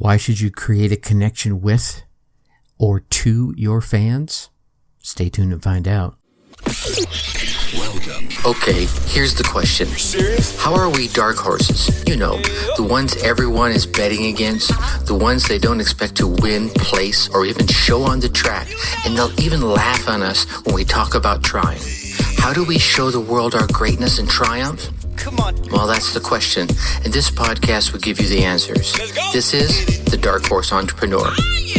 Why should you create a connection with or to your fans? Stay tuned and find out. Welcome. Okay, here's the question. Serious? How are we dark horses? You know, the ones everyone is betting against, the ones they don't expect to win, place, or even show on the track, and they'll even laugh on us when we talk about trying. How do we show the world our greatness and triumph? Come on. Well, that's the question, and this podcast will give you the answers. This is The Dark Horse Entrepreneur.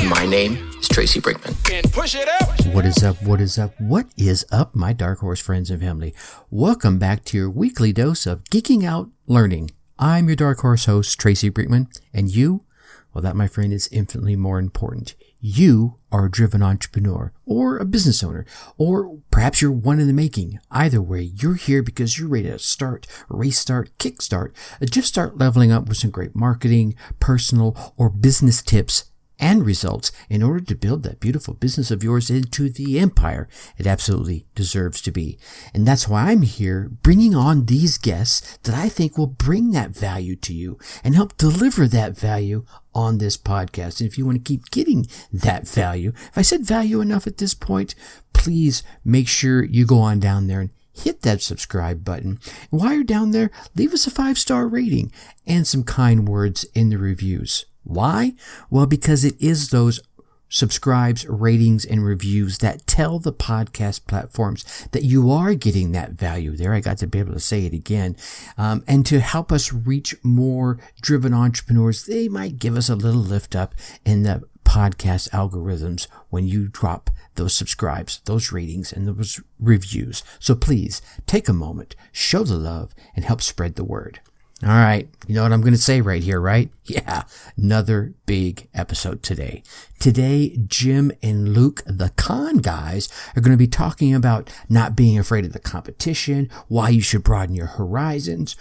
My name is Tracy Brinkman. And push it up. What is up? What is up? What is up, my Dark Horse friends and family? Welcome back to your weekly dose of geeking out learning. I'm your Dark Horse host, Tracy Brinkman, and you, well, that, my friend, is infinitely more important. You are a driven entrepreneur or a business owner, or perhaps you're one in the making. Either way, you're here because you're ready to start, restart, kickstart, just start leveling up with some great marketing, personal, or business tips and results in order to build that beautiful business of yours into the empire it absolutely deserves to be. And that's why I'm here bringing on these guests that I think will bring that value to you and help deliver that value on this podcast. And if you want to keep getting that value, if I said value enough at this point, please make sure you go on down there and hit that subscribe button. And while you're down there, leave us a 5-star rating and some kind words in the reviews. Why? Well, because it is those subscribes, ratings, and reviews that tell the podcast platforms that you are getting that value there. I got to be able to say it again. And to help us reach more driven entrepreneurs, they might give us a little lift up in the podcast algorithms when you drop those subscribes, those ratings, and those reviews. So please take a moment, show the love, and help spread the word. All right, you know what I'm going to say right here, right? Yeah, another big episode today. Today, Jim and Luke, the con guys, are going to be talking about not being afraid of the competition, why you should broaden your horizons,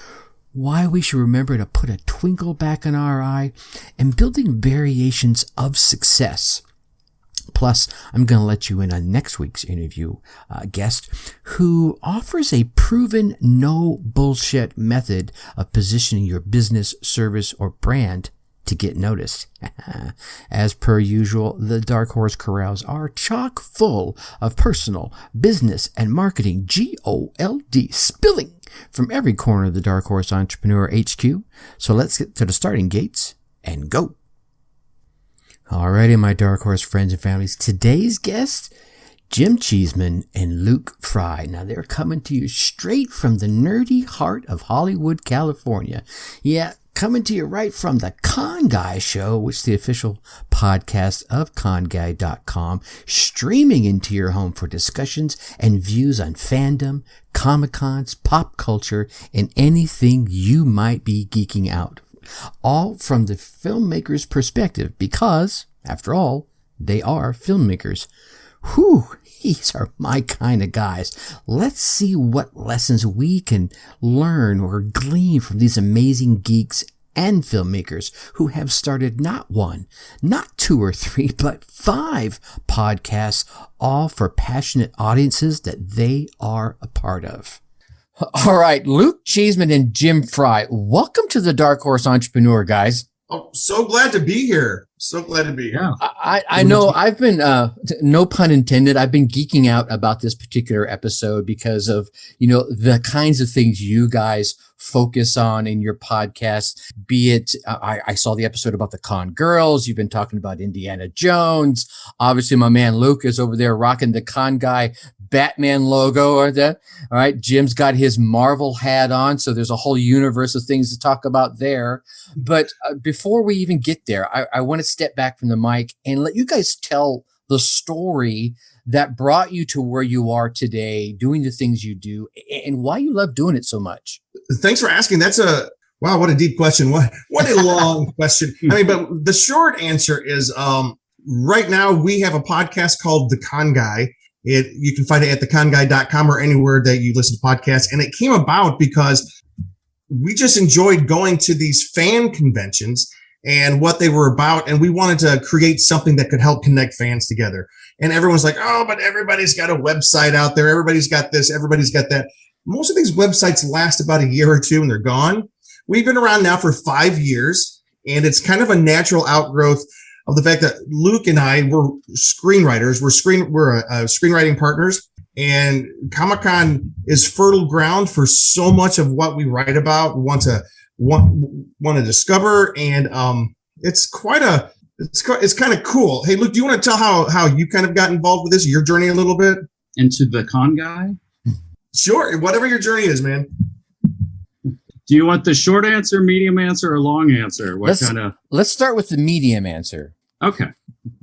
why we should remember to put a twinkle back in our eye, and building variations of success. Plus, I'm going to let you in on next week's interview guest who offers a proven no bullshit method of positioning your business, service, or brand to get noticed. As per usual, the Dark Horse Corrals are chock full of personal, business, and marketing GOLD spilling from every corner of the Dark Horse Entrepreneur HQ. So let's get to the starting gates and go. Alrighty, my Dark Horse friends and families. Today's guests, Jim Cheeseman and Luke Fry. Now, they're coming to you straight from the nerdy heart of Hollywood, California. Yeah, coming to you right from the Con Guy Show, which is the official podcast of conguy.com, streaming into your home for discussions and views on fandom, Comic-Cons, pop culture, and anything you might be geeking out. All from the filmmaker's perspective, because, after all, they are filmmakers. Whew, these are my kind of guys. Let's see what lessons we can learn or glean from these amazing geeks and filmmakers who have started not one, not 2 or 3, but 5 podcasts, all for passionate audiences that they are a part of. All right, Luke Cheeseman and Jim Fry, welcome to the Dark Horse Entrepreneur, guys. Oh, so glad to be here. So glad to be here. I know I've been, no pun intended, I've been geeking out about this particular episode because of, you know, the kinds of things you guys focus on in your podcast, be it, I saw the episode about the Con Girls. You've been talking about Indiana Jones. Obviously, my man Luke is over there rocking the Con Guy Batman logo or that. All right. Jim's got his Marvel hat on. So there's a whole universe of things to talk about there. But before we even get there, I want to step back from the mic and let you guys tell the story that brought you to where you are today, doing the things you do, and why you love doing it so much. Thanks for asking. Wow, what a deep question. What a long question. I mean, but the short answer is, right now we have a podcast called The Con Guy. You can find it at theconguy.com or anywhere that you listen to podcasts. And it came about because we just enjoyed going to these fan conventions and what they were about. And we wanted to create something that could help connect fans together. And everyone's like, oh, but everybody's got a website out there. Everybody's got this. Everybody's got that. Most of these websites last about a year or two and they're gone. We've been around now for 5 years. And it's kind of a natural outgrowth of the fact that Luke and I were screenwriters. We're screenwriting partners, and Comic-Con is fertile ground for so much of what we write about, want to discover, and it's kind of cool. Hey, Luke, do you want to tell how you kind of got involved with this, your journey a little bit? Into the con guy? Sure, whatever your journey is, man. Do you want the short answer, medium answer, or long answer? Let's start with the medium answer. Okay,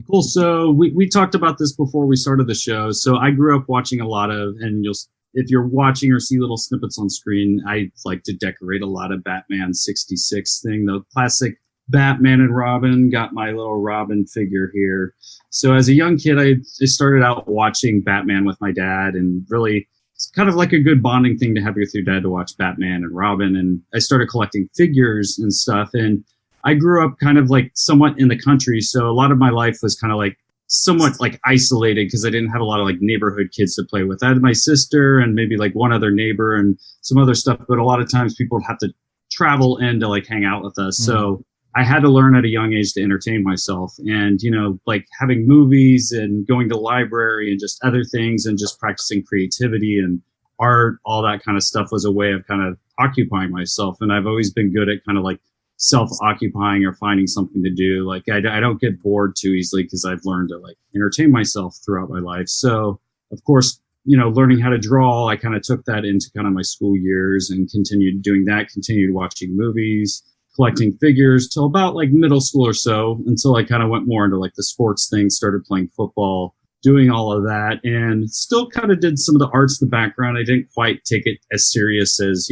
cool. So we talked about this before we started the show. So I grew up watching a lot of, and if you're watching or see little snippets on screen, I like to decorate a lot of Batman 66 thing, the classic Batman and Robin. Got my little Robin figure here. So as a young kid, I started out watching Batman with my dad, and really it's kind of like a good bonding thing to have with your dad to watch Batman and Robin. And I started collecting figures and stuff. And I grew up kind of like somewhat in the country. So a lot of my life was kind of like somewhat like isolated because I didn't have a lot of like neighborhood kids to play with. I had my sister and maybe like one other neighbor and some other stuff. But a lot of times people would have to travel in to like hang out with us. So I had to learn at a young age to entertain myself, and, like having movies and going to the library and just other things and just practicing creativity and art, all that kind of stuff was a way of kind of occupying myself. And I've always been good at kind of like self-occupying or finding something to do. Like I don't get bored too easily because I've learned to like entertain myself throughout my life. So of course, learning how to draw, I kind of took that into kind of my school years and continued doing that, continued watching movies, collecting figures till about like middle school or so, until I kind of went more into like the sports thing, started playing football, doing all of that, and still kind of did some of the arts in the background. I didn't quite take it as serious as,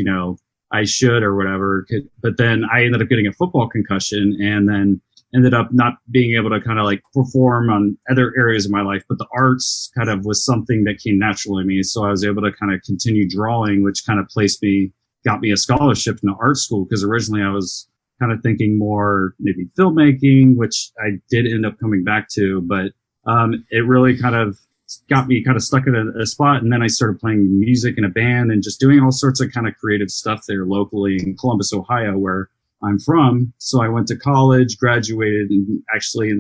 I should or whatever. But then I ended up getting a football concussion and then ended up not being able to kind of like perform on other areas of my life. But the arts kind of was something that came naturally to me. So I was able to kind of continue drawing, which kind of got me a scholarship in the art school, because originally I was kind of thinking more maybe filmmaking, which I did end up coming back to, but it really kind of got me kind of stuck in a spot. And then I started playing music in a band and just doing all sorts of kind of creative stuff there locally in Columbus, Ohio, where I'm from. So I went to college, graduated, and actually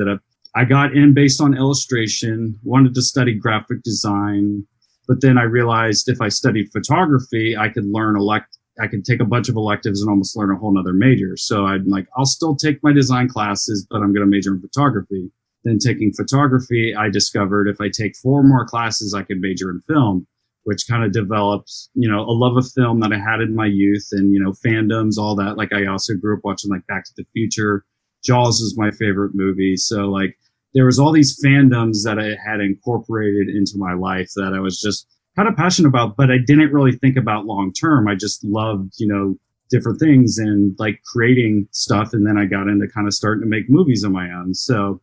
I got in based on illustration, wanted to study graphic design, but then I realized if I studied photography, I could take a bunch of electives and almost learn a whole nother major. So I'm like, I'll still take my design classes, but I'm going to major in photography. Then taking photography, I discovered if I take 4 more classes, I could major in film, which kind of develops, a love of film that I had in my youth and, fandoms, all that. Like I also grew up watching like Back to the Future. Jaws was my favorite movie. So like there was all these fandoms that I had incorporated into my life that I was just kind of passionate about, but I didn't really think about long term. I just loved, different things and like creating stuff. And then I got into kind of starting to make movies on my own. So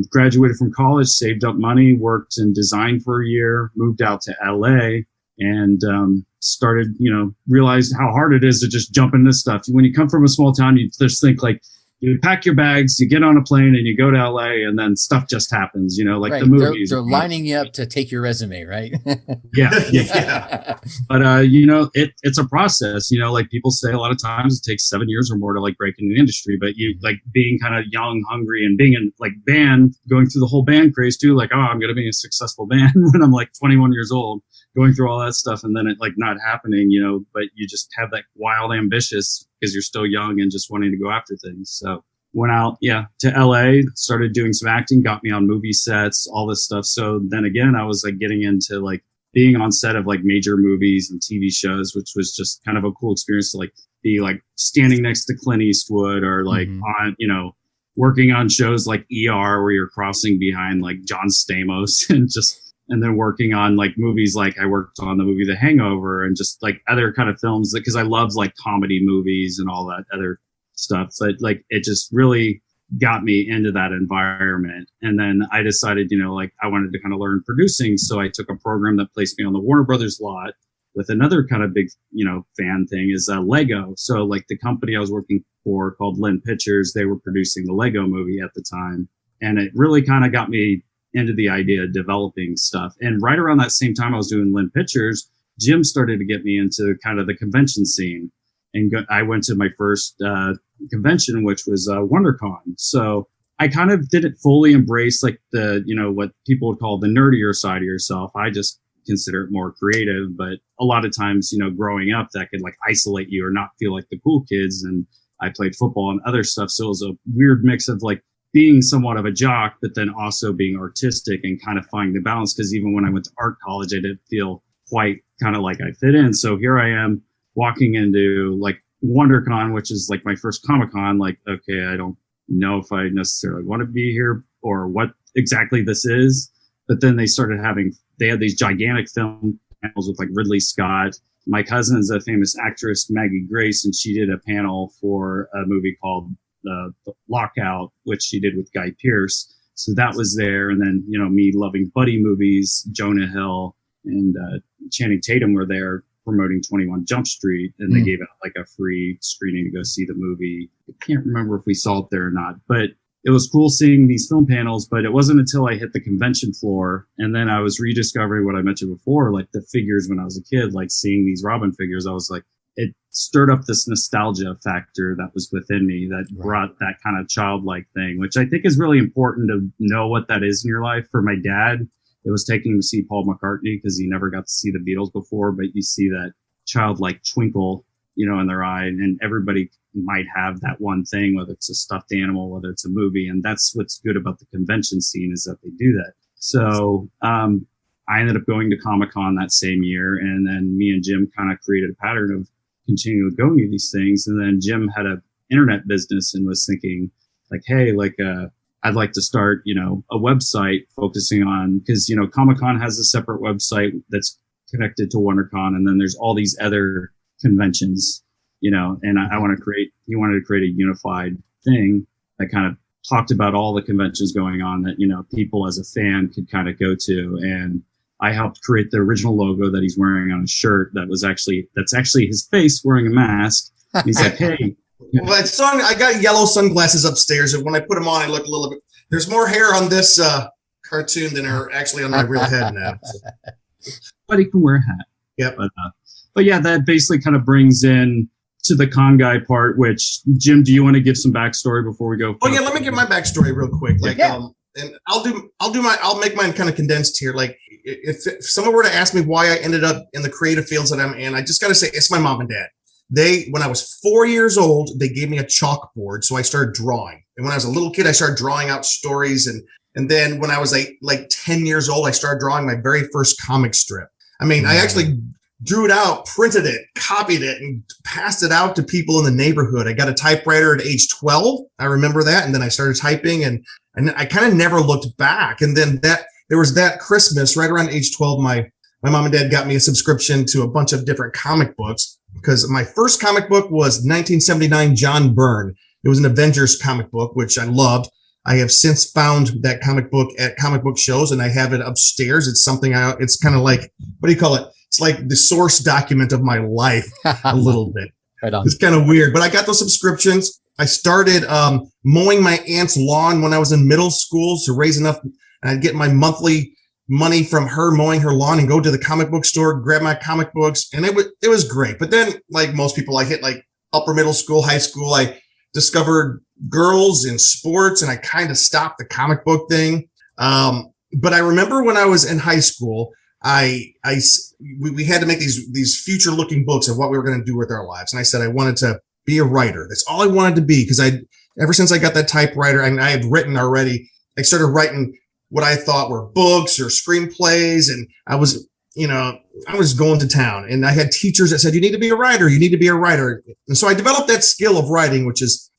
graduated from college, saved up money, worked in design for a year, moved out to LA, and started, realized how hard it is to just jump into stuff. When you come from a small town, you just think like, you pack your bags, you get on a plane, and you go to LA, and then stuff just happens, like right. The movies. They're lining you up to take your resume, right? Yeah. But, it's a process, like people say a lot of times it takes 7 years or more to like break into the industry, but you like being kind of young, hungry, and being in like band, going through the whole band craze too, like, oh, I'm going to be a successful band when I'm like 21 years old, going through all that stuff, and then it like not happening, but you just have that wild ambitious because you're still young and just wanting to go after things. So went out, to LA, started doing some acting, got me on movie sets, all this stuff. So then again, I was like getting into like being on set of like major movies and TV shows, which was just kind of a cool experience to like be like standing next to Clint Eastwood or like on, working on shows like ER where you're crossing behind like John Stamos and then working on like movies, like I worked on the movie The Hangover and just like other kind of films because I love like comedy movies and all that other stuff. But like it just really got me into that environment. And then I decided, like I wanted to kind of learn producing. So I took a program that placed me on the Warner Brothers lot with another kind of big, fan thing is Lego. So like the company I was working for called Lynn Pictures, they were producing the Lego movie at the time. And it really kind of got me into the idea of developing stuff. And right around that same time I was doing Lynn Pictures, Jim started to get me into kind of the convention scene. And I went to my first convention, which was WonderCon. So I kind of didn't fully embrace like the, what people would call the nerdier side of yourself. I just consider it more creative, but a lot of times, growing up, that could like isolate you or not feel like the cool kids. And I played football and other stuff. So it was a weird mix of like being somewhat of a jock, but then also being artistic and kind of finding the balance. Because even when I went to art college, I didn't feel quite kind of like I fit in. So here I am walking into like WonderCon, which is like my first Comic-Con. Like, okay, I don't know if I necessarily want to be here or what exactly this is. But then they had these gigantic film panels with like Ridley Scott. My cousin is a famous actress, Maggie Grace, and she did a panel for a movie called The Lockout, which she did with Guy Pearce. So that was there. And then, me loving buddy movies, Jonah Hill and Channing Tatum were there promoting 21 Jump Street. And they gave out like a free screening to go see the movie. I can't remember if we saw it there or not, but it was cool seeing these film panels. But it wasn't until I hit the convention floor and then I was rediscovering what I mentioned before, like the figures when I was a kid, like seeing these Robin figures. I was like, it stirred up this nostalgia factor that was within me that brought that kind of childlike thing, which I think is really important to know what that is in your life. For my dad, it was taking him to see Paul McCartney because he never got to see the Beatles before, but you see that childlike twinkle, in their eye, and everybody might have that one thing, whether it's a stuffed animal, whether it's a movie. And that's what's good about the convention scene is that they do that. So, I ended up going to Comic-Con that same year, and then me and Jim kind of created a pattern of continuing going to these things. And then Jim had an internet business and was thinking like, hey, I'd like to start, a website focusing on, because, Comic-Con has a separate website that's connected to WonderCon. And then there's all these other conventions, and he wanted to create a unified thing that kind of talked about all the conventions going on that, people as a fan could kind of go to. And I helped create the original logo that he's wearing on his shirt. That's actually his face wearing a mask. And he's like, hey. Well, I got yellow sunglasses upstairs, and when I put them on, I look a little bit. There's more hair on this cartoon than are actually on my real head now. So. But he can wear a hat. Yep. But yeah, that basically kind of brings in to the con guy part. Which Jim, do you want to give some backstory before we go? Oh yeah, let me give my backstory real quick. And I'll make mine kind of condensed here. Like if someone were to ask me why I ended up in the creative fields that I'm in, I just got to say it's my mom and dad. When I was 4 years old, they gave me a chalkboard. So I started drawing. And when I was a little kid, I started drawing out stories. And then when I was like 10 years old, I started drawing my very first comic strip. I mean, I actually drew it out, printed it, copied it, and passed it out to people in the neighborhood. I got a typewriter at age 12. I remember that. And then I started typing and I kind of never looked back. And then there was that Christmas right around age 12, my mom and dad got me a subscription to a bunch of different comic books because my first comic book was 1979 John Byrne. It was an Avengers comic book, which I loved. I have since found that comic book at comic book shows and I have it upstairs. It's something it's kind of like, what do you call it? It's like the source document of my life a little bit. Right on. It's kind of weird, but I got those subscriptions. I started mowing my aunt's lawn when I was in middle school to raise enough. And I'd get my monthly money from her mowing her lawn and go to the comic book store, grab my comic books. And it was great. But then like most people, I hit like upper middle school, high school. I discovered girls in sports and I kind of stopped the comic book thing. But I remember when I was in high school, we had to make these future looking books of what we were going to do with our lives. And I said, I wanted to be a writer. That's all I wanted to be. Cause ever since I got that typewriter and I had written already, I started writing what I thought were books or screenplays. And I was going to town and I had teachers that said, you need to be a writer. You need to be a writer. And so I developed that skill of writing, which is,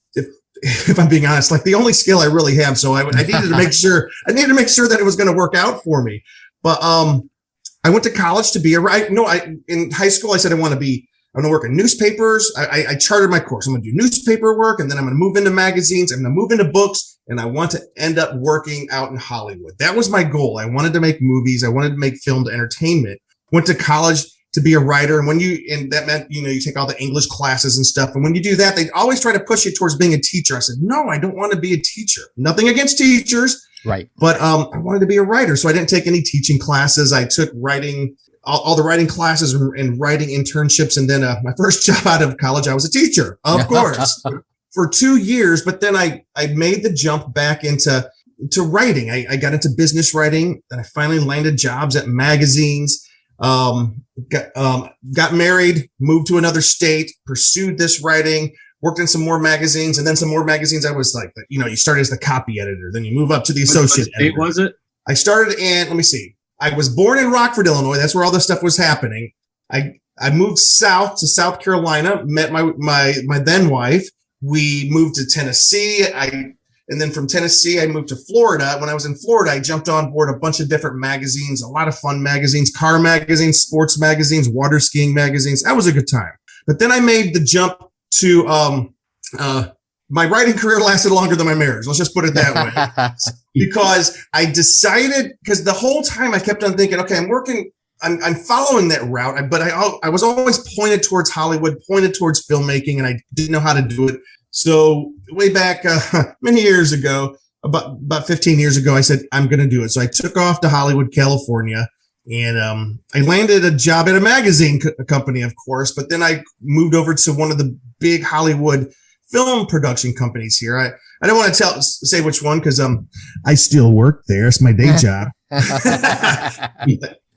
if I'm being honest, like the only skill I really have. So I needed to make sure that it was going to work out for me. But, I went to college to be a writer. No, in high school, I said, I'm going to work in newspapers. I chartered my course. I'm going to do newspaper work. And then I'm going to move into magazines. I'm going to move into books. And I want to end up working out in Hollywood. That was my goal. I wanted to make movies. I wanted to make filmed entertainment. Went to college to be a writer. And that meant, you take all the English classes and stuff. And when you do that, they always try to push you towards being a teacher. I said, no, I don't want to be a teacher. Nothing against teachers. Right. But I wanted to be a writer. So I didn't take any teaching classes. I took writing, all the writing classes and writing internships. And then my first job out of college, I was a teacher, of course. for 2 years, but then I made the jump back into writing. I got into business writing, and I finally landed jobs at magazines. Got married, moved to another state, pursued this writing, worked in some more magazines, and then some more magazines. I was like, you start as the copy editor, then you move up to the associate editor. What was it? I started in, let me see. I was born in Rockford, Illinois. That's where all this stuff was happening. I moved south to South Carolina, met my then wife. We moved to Tennessee. And then from Tennessee, I moved to Florida. When I was in Florida, I jumped on board a bunch of different magazines, a lot of fun magazines, car magazines, sports magazines, water skiing magazines. That was a good time. But then I made the jump to my writing career lasted longer than my marriage. Let's just put it that way. Because I decided, because the whole time I kept on thinking, okay, I'm following that route, but I was always pointed towards Hollywood, pointed towards filmmaking, and I didn't know how to do it. So way back many years ago, about 15 years ago, I said, I'm going to do it. So I took off to Hollywood, California, and I landed a job at a magazine company, of course, but then I moved over to one of the big Hollywood film production companies here. I don't want to say which one because I still work there. It's my day job.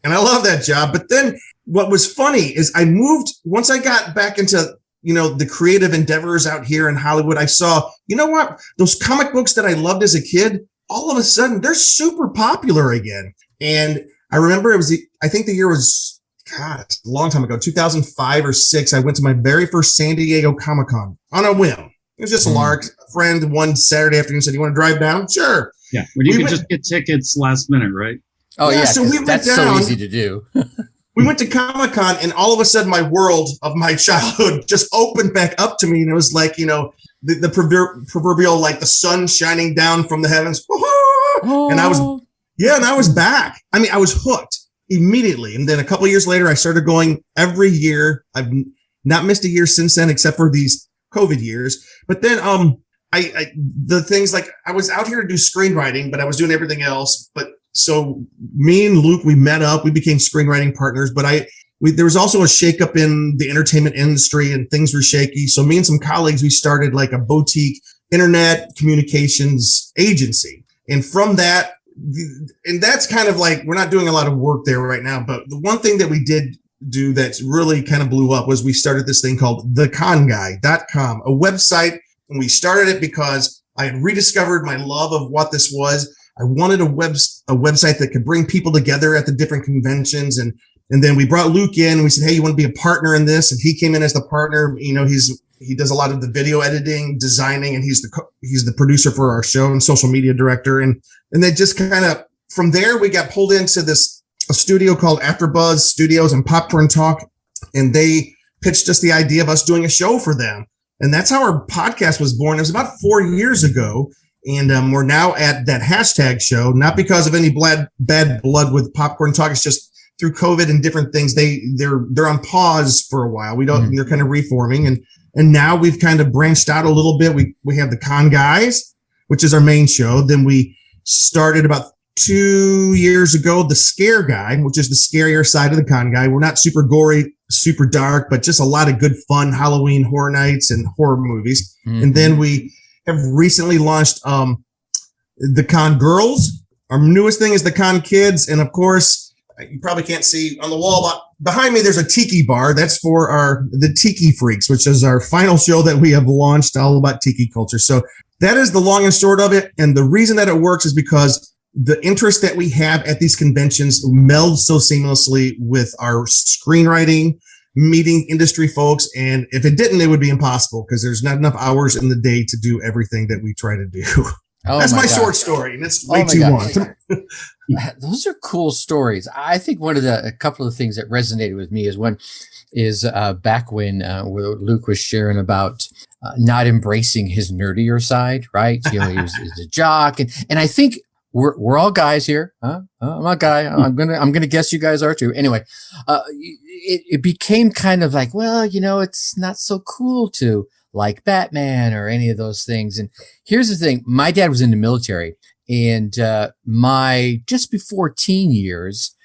And I love that job. But then what was funny is I moved, once I got back into the creative endeavors out here in Hollywood, I saw, what? Those comic books that I loved as a kid, all of a sudden they're super popular again. And I remember I think the year was, God, a long time ago, 2005 or 6. I went to my very first San Diego Comic-Con on a whim. It was just a lark. A friend one Saturday afternoon said, you want to drive down? Sure. Yeah. When you could just get tickets last minute, right? Oh yeah. So we went that's down, so easy to do. We went to Comic-Con, and all of a sudden my world of my childhood just opened back up to me. And it was like, the proverbial, like the sun shining down from the heavens. And I was back. I mean, I was hooked immediately. And then a couple of years later, I started going every year. I've not missed a year since then, except for these COVID years. But then, the things like I was out here to do screenwriting, but I was doing everything else. But so me and Luke, we met up, we became screenwriting partners, but there was also a shakeup in the entertainment industry and things were shaky. So me and some colleagues, we started like a boutique internet communications agency. And from that, and that's kind of like, we're not doing a lot of work there right now, but the one thing that we did do that's really kind of blew up was we started this thing called theconguy.com, a website. And we started it because I had rediscovered my love of what this was. I wanted a website that could bring people together at the different conventions. And then we brought Luke in and we said, hey, you want to be a partner in this? And he came in as the partner. He does a lot of the video editing, designing, and he's the producer for our show and social media director. And they just kind of, from there, we got pulled into a studio called AfterBuzz Studios and Popcorn Talk. And they pitched us the idea of us doing a show for them. And that's how our podcast was born. It was about 4 years ago. And we're now at that hashtag show, not because of any bad blood with Popcorn Talk. It's just through COVID and different things. They're on pause for a while. They're kind of reforming. And now we've kind of branched out a little bit. We have the Con Guys, which is our main show. Then we started about 2 years ago, the Scare Guy, which is the scarier side of the Con Guy. We're not super gory, super dark, but just a lot of good fun Halloween horror nights and horror movies. Mm-hmm. And then we have recently launched the Con Girls. Our newest thing is the Con Kids. And of course, you probably can't see on the wall, but behind me, there's a tiki bar. That's for the Tiki Freaks, which is our final show that we have launched, all about tiki culture. So that is the long and short of it. And the reason that it works is because the interest that we have at these conventions melds so seamlessly with our screenwriting, meeting industry folks. And if it didn't, it would be impossible because there's not enough hours in the day to do everything that we try to do. That's my short story. And it's way too long. Those are cool stories. I think a couple of things that resonated with me is back when where Luke was sharing about not embracing his nerdier side, right? He was a jock. And I think we're all guys here. Huh? I'm a guy. I'm gonna guess you guys are too. Anyway, it became kind of like, well, it's not so cool to like Batman or any of those things. And here's the thing: my dad was in the military, and just before teen years,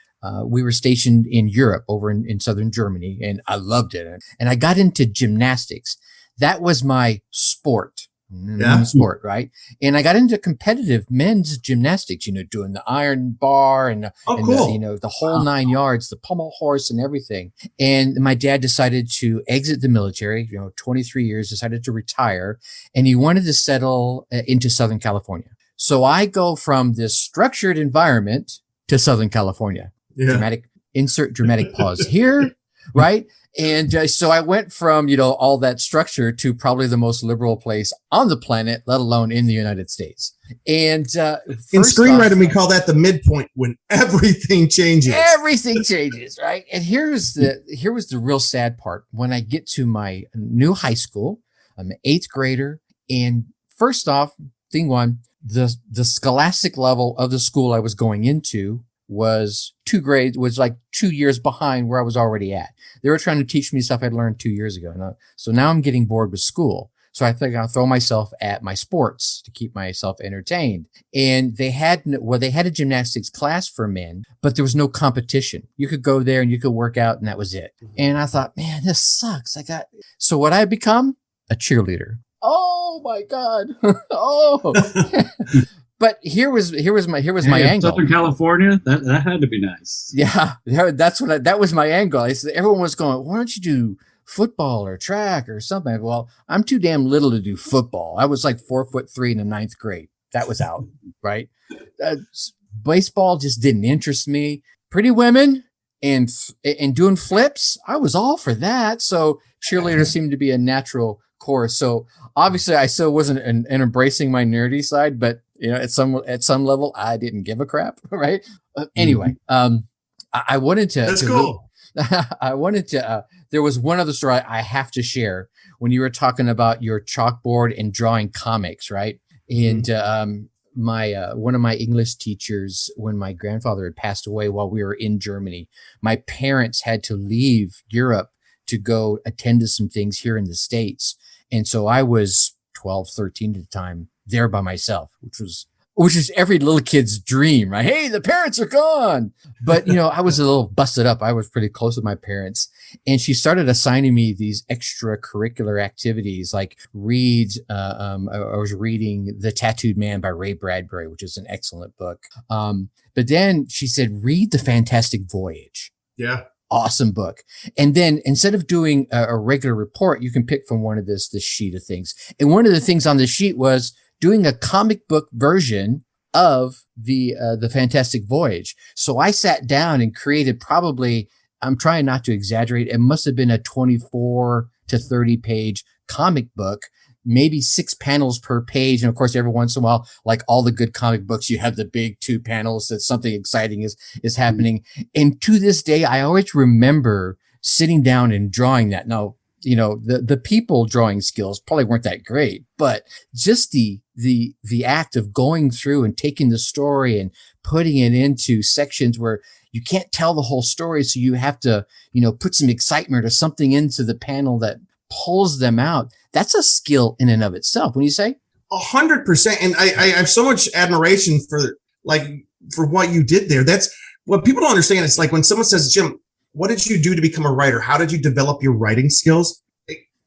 we were stationed in Europe, over in southern Germany, and I loved it. And I got into gymnastics. that was my sport. Yeah. Sport, right? And I got into competitive men's gymnastics, doing the iron bar and cool. the whole 9 yards, the pommel horse and everything. And my dad decided to exit the military, 23 years, decided to retire, and he wanted to settle into Southern California. So I go from this structured environment to Southern California. Yeah. Insert dramatic pause here, right? And so I went from, all that structure to probably the most liberal place on the planet, let alone in the United States. And in screenwriting, we call that the midpoint, when everything changes. Everything changes, right? And here was the real sad part. When I get to my new high school, I'm an 8th grader. And first off, thing one, the scholastic level of the school I was going into was 2 years behind where I was already at. They were trying to teach me stuff I'd learned 2 years ago. So now I'm getting bored with school. So I think I'll throw myself at my sports to keep myself entertained. And they had a gymnastics class for men, but there was no competition. You could go there and you could work out and that was it. And I thought, man, this sucks. So what I become? A cheerleader. Oh my God. Oh. But here was my angle. Southern California, that had to be nice. Yeah, that was my angle. I said, everyone was going, why don't you do football or track or something? Well, I'm too damn little to do football. I was like 4'3" in the 9th grade. That was out, right? Baseball just didn't interest me. Pretty women and doing flips, I was all for that. So cheerleader seemed to be a natural course. So obviously, I still wasn't an embracing my nerdy side, but at some level, I didn't give a crap, right? Anyway, I wanted to. That's cool. I wanted to. There was one other story I have to share when you were talking about your chalkboard and drawing comics, right? And one of my English teachers, when my grandfather had passed away while we were in Germany, my parents had to leave Europe to go attend to some things here in the States, and so I was 12, 13 at the time, there by myself, which is every little kid's dream, right? Hey, the parents are gone. But, I was a little busted up. I was pretty close with my parents. And she started assigning me these extracurricular activities, like I was reading The Tattooed Man by Ray Bradbury, which is an excellent book. But then she said, read The Fantastic Voyage. Yeah. Awesome book. And then instead of doing a regular report, you can pick from one of this sheet of things. And one of the things on the sheet was doing a comic book version of the Fantastic Voyage. So I sat down and created probably, I'm trying not to exaggerate, it must have been a 24 to 30 page comic book, maybe 6 panels per page. And of course, every once in a while, like all the good comic books, you have the big 2 panels that something exciting is happening. And to this day, I always remember sitting down and drawing that. Now, the people drawing skills probably weren't that great, but just the act of going through and taking the story and putting it into sections where you can't tell the whole story. So you have to, put some excitement or something into the panel that pulls them out. That's a skill in and of itself. When you say 100%. And I have so much admiration for what you did there. That's what people don't understand. It's like when someone says, Jim, what did you do to become a writer? How did you develop your writing skills?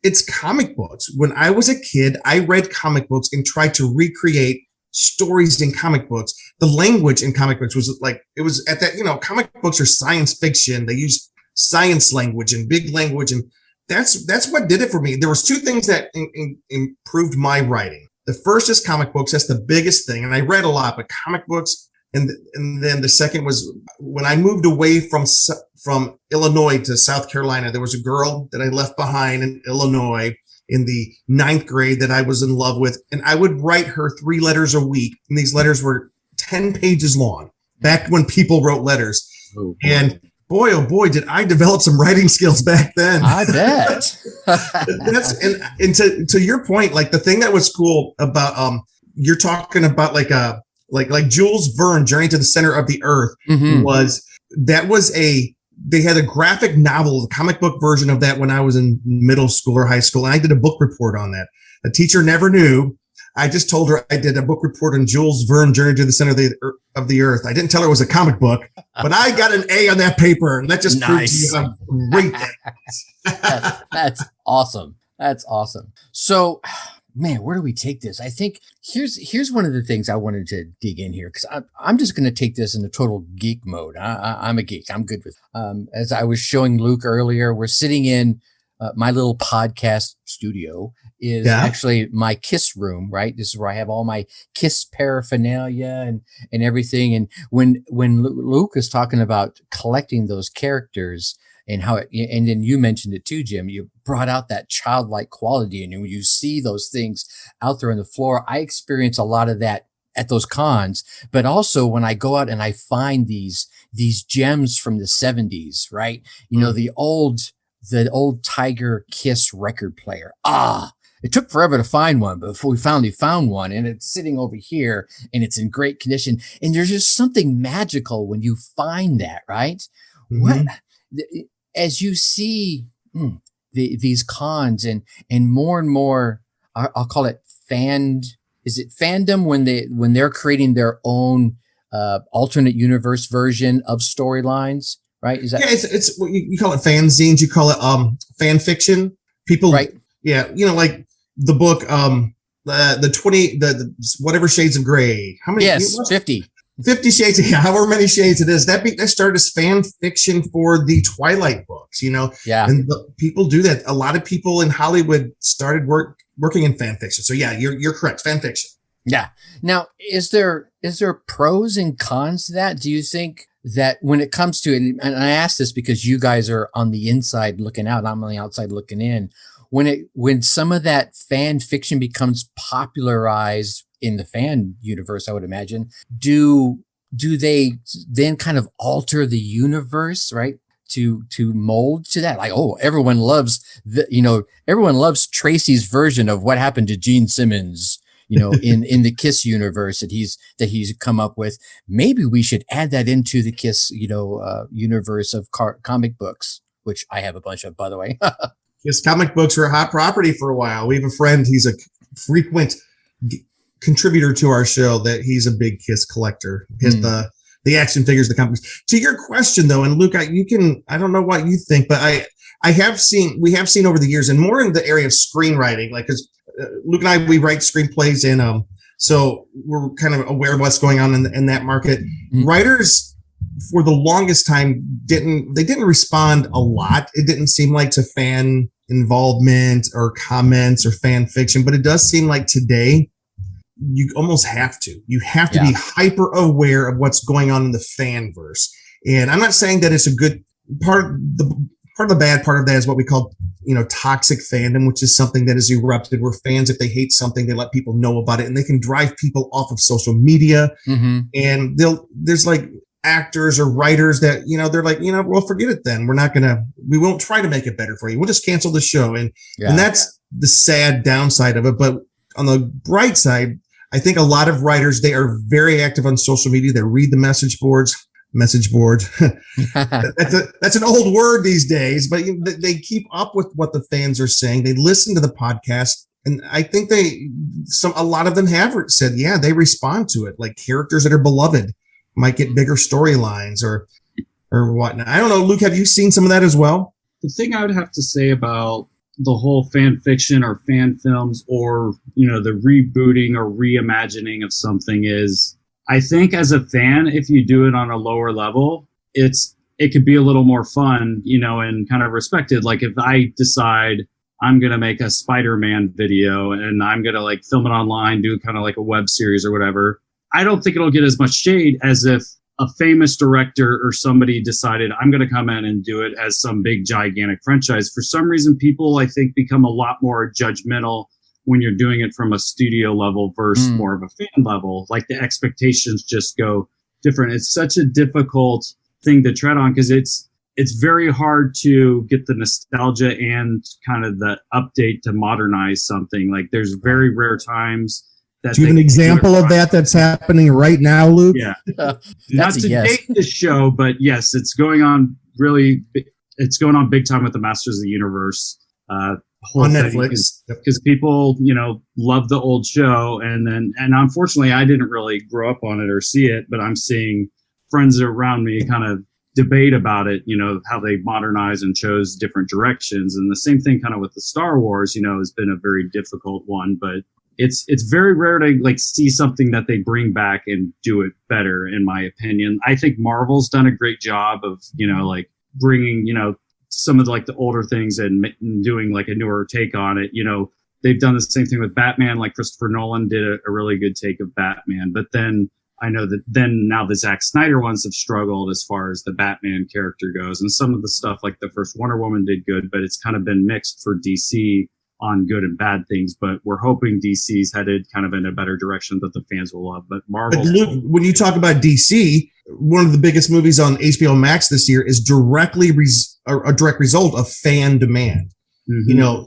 It's comic books. When I was a kid, I read comic books and tried to recreate stories in comic books. The language in comic books was at that, comic books are science fiction. They use science language and big language. And that's what did it for me. There was 2 things that improved my writing. The first is comic books. That's the biggest thing. And I read a lot, but comic books. And then the second was when I moved away from Illinois to South Carolina, there was a girl that I left behind in Illinois in the 9th grade that I was in love with. And I would write her 3 letters a week. And these letters were 10 pages long back when people wrote letters. Oh, and boy, oh boy, did I develop some writing skills back then. I bet. and to your point, like the thing that was cool about, you're talking about like Jules Verne, Journey to the Center of the Earth, they had a graphic novel, the comic book version of that when I was in middle school or high school. And I did a book report on that. The teacher never knew. I just told her I did a book report on Jules Verne, Journey to the Center of the Earth. I didn't tell her it was a comic book, but I got an A on that paper. And that just proves to you how great that is. That's awesome. That's awesome. So, man, where do we take this? I think here's one of the things I wanted to dig in here, because I'm just going to take this in a total geek mode. I'm a geek. I'm good with. As I was showing Luke earlier, we're sitting in my little podcast studio. Is actually my KISS room, right? This is where I have all my KISS paraphernalia and everything. And when Luke is talking about collecting those characters and how and then you mentioned it too, Jim, you brought out that childlike quality. And when you see those things out there on the floor, I experience a lot of that at those cons, but also when I go out and I find these gems from the 70s, right? You know, the old Tiger KISS record player. It took forever to find one, but before we finally found one, and it's sitting over here and it's in great condition. And there's just something magical when you find that, right? Mm-hmm. As you see these cons and more, I'll call it is it fandom when they're creating their own alternate universe version of storylines, right? Is that it's what you call it, fanzines, you call it fan fiction. People, right? Yeah, like the book, the whatever shades of gray. How many? Yes, 50 shades. Yeah, however many shades it is. That started as fan fiction for the Twilight books. Yeah, and people do that. A lot of people in Hollywood started working in fan fiction. So yeah, you're correct. Fan fiction. Yeah. Now, is there pros and cons to that? Do you think that when it comes to it, and I ask this because you guys are on the inside looking out, I'm on the outside looking in. When some of that fan fiction becomes popularized in the fan universe, I would imagine, do they then kind of alter the universe, right? To mold to that, like, everyone loves Tracy's version of what happened to Gene Simmons, in the KISS universe that he's come up with. Maybe we should add that into the KISS, universe of comic books, which I have a bunch of, by the way. KISS comic books were a hot property for a while. We have a friend, he's a frequent contributor to our show, that he's a big KISS collector. The action figures, the comics. To your question though, and Luke, I don't know what you think, but we have seen over the years, and more in the area of screenwriting, like, because Luke and I, we write screenplays, and so we're kind of aware of what's going on in that market. Mm-hmm. Writers, for the longest time, didn't respond a lot. It didn't seem like to fan involvement or comments or fan fiction, but it does seem like today you almost have to. You have to be hyper aware of what's going on in the fanverse. And I'm not saying that it's a good part. The bad part of that is what we call, toxic fandom, which is something that is erupted, where fans, if they hate something, they let people know about it, and they can drive people off of social media. Mm-hmm. And there's like actors or writers that, they're like, well, forget it then. We won't try to make it better for you. We'll just cancel the show. And that's the sad downside of it. But on the bright side, I think a lot of writers, they are very active on social media. They read the message board. That's an old word these days, but they keep up with what the fans are saying. They listen to the podcast, and I think a lot of them have said, they respond to it. Like, characters that are beloved might get bigger storylines or whatnot. I don't know, Luke, have you seen some of that as well? The thing I would have to say about the whole fan fiction or fan films, or the rebooting or reimagining of something, is, I think as a fan, if you do it on a lower level, it could be a little more fun, and kind of respected. Like, if I decide I'm going to make a Spider-Man video and I'm going to film it online, do kind of like a web series or whatever, I don't think it'll get as much shade as if a famous director or somebody decided I'm going to come in and do it as some big gigantic franchise. For some reason, people, I think, become a lot more judgmental when you're doing it from a studio level versus more of a fan level. Like, the expectations just go different. It's such a difficult thing to tread on, because it's very hard to get the nostalgia and kind of the update to modernize something. Like, there's very rare times that. Do you have an example of that that's happening right now, Luke? Yeah. Not to date the show, but yes, it's going on big time with the Masters of the Universe. On Netflix, because people, love the old show, and unfortunately, I didn't really grow up on it or see it, but I'm seeing friends around me kind of debate about it, how they modernized and chose different directions. And the same thing kind of with the Star Wars, has been a very difficult one, but it's very rare to like see something that they bring back and do it better, in my opinion. I think Marvel's done a great job of, like bringing, some of the, like the older things and doing like a newer take on it. They've done the same thing with Batman, like Christopher Nolan did a really good take of Batman. But then I know that now the Zack Snyder ones have struggled as far as the Batman character goes. And some of the stuff like the first Wonder Woman did good, but it's kind of been mixed for DC on good and bad things. But we're hoping DC's headed kind of in a better direction that the fans will love. But Marvel. But Luke, when you talk about DC, one of the biggest movies on HBO Max this year is directly a direct result of fan demand. Mm-hmm.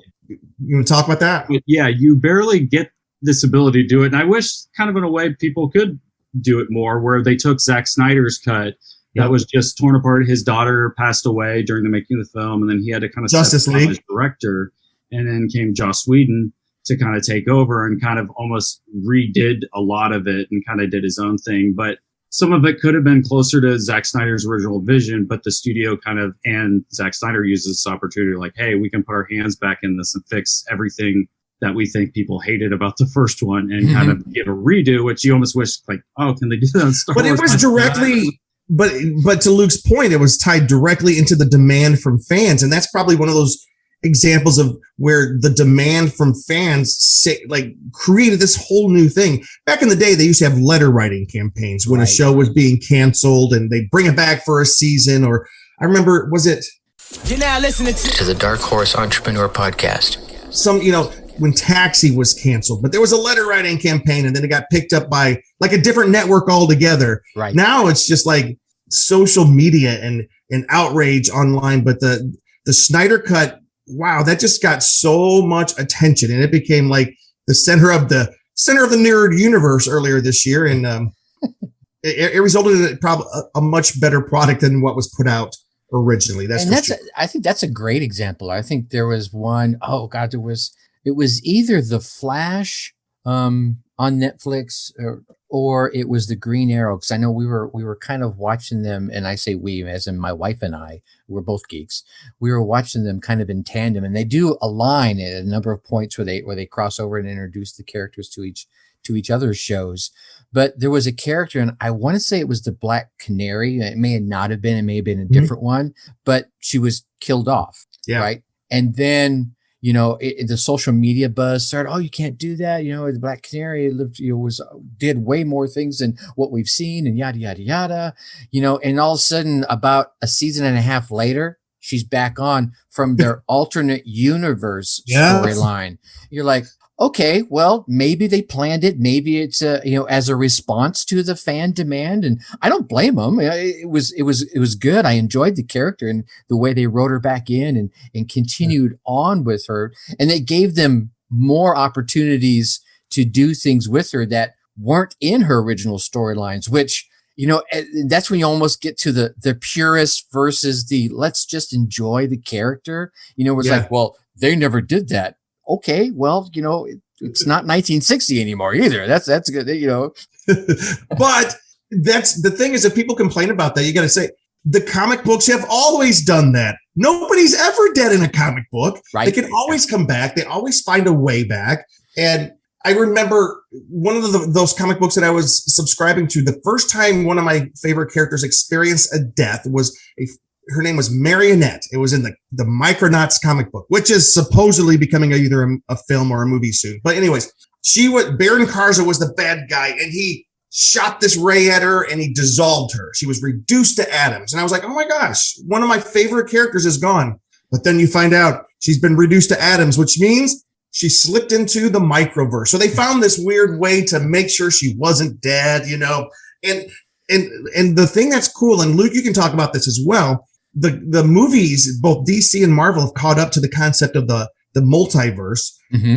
You want to talk about that? Yeah, you barely get this ability to do it. And I wish kind of in a way people could do it more, where they took Zack Snyder's cut that was just torn apart. His daughter passed away during the making of the film, and then he had to kind of Justice League as director, and then came Joss Whedon to kind of take over and kind of almost redid a lot of it and kind of did his own thing. But some of it could have been closer to Zack Snyder's original vision, but the studio and Zack Snyder uses this opportunity like, hey, we can put our hands back in this and fix everything that we think people hated about the first one and kind of give a redo, which you almost wish like, oh, can they do that in Star Wars? But it was directly, but to Luke's point, it was tied directly into the demand from fans. And that's probably one of those examples of where the demand from fans created this whole new thing. Back in the day, they used to have letter writing campaigns when a show was being canceled and they bring it back for a season. Or I remember, was it? You're now listening to the Dark Horse Entrepreneur Podcast. When Taxi was canceled, but there was a letter writing campaign and then it got picked up by like a different network altogether. Right. Now it's just like social media and outrage online. But the Snyder Cut, wow, that just got so much attention and it became like the center of the nerd universe earlier this year. And it resulted in probably a much better product than what was put out originally. I think that's a great example. I think there was one, it was either The Flash on Netflix or it was The Green Arrow. Because I know we were kind of watching them, and I say we, as in my wife and I, we're both geeks. We were watching them kind of in tandem, and they do align at a number of points where they cross over and introduce the characters to each other's shows. But there was a character, and I want to say it was the Black Canary. It may not have been. It may have been a different one, but she was killed off. Yeah. Right. And then, the social media buzz started. Oh, you can't do that. The Black Canary did way more things than what we've seen, and yada yada yada. And all of a sudden, about a season and a half later, she's back on from their alternate universe storyline. You're like, okay, well, maybe they planned it. Maybe it's as a response to the fan demand, and I don't blame them. It was good. I enjoyed the character and the way they wrote her back in and continued on with her, and they gave them more opportunities to do things with her that weren't in her original storylines. Which that's when you almost get to the purist versus the let's just enjoy the character. It's like, well, they never did that. Okay, well, it's not 1960 anymore either. That's good, But that's the thing is, if people complain about that, you got to say the comic books have always done that. Nobody's ever dead in a comic book. Right. They can always come back. They always find a way back. And I remember one of those comic books that I was subscribing to. The first time one of my favorite characters experienced a death was her name was Marionette. It was in the Micronauts comic book, which is supposedly becoming either a film or a movie soon. But anyways, Baron Karza was the bad guy, and he shot this ray at her and he dissolved her. She was reduced to atoms. And I was like, oh my gosh, one of my favorite characters is gone. But then you find out she's been reduced to atoms, which means she slipped into the microverse. So they found this weird way to make sure she wasn't dead, and the thing that's cool, and Luke, you can talk about this as well. The movies, both DC and Marvel, have caught up to the concept of the multiverse. Mm-hmm.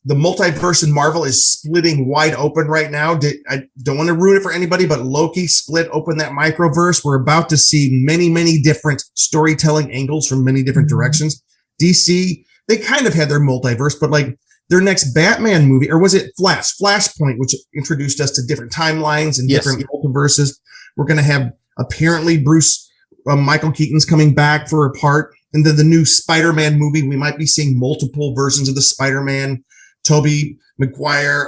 The multiverse in Marvel is splitting wide open right now. I don't want to ruin it for anybody, but Loki split open that microverse. We're about to see many, many different storytelling angles from many different directions. DC, they kind of had their multiverse, but like their next Batman movie, or was it Flashpoint, which introduced us to different timelines and different multiverses. We're going to have apparently Bruce Michael Keaton's coming back for a part. And then the new Spider-Man movie, we might be seeing multiple versions of the Spider-Man. Tobey Maguire,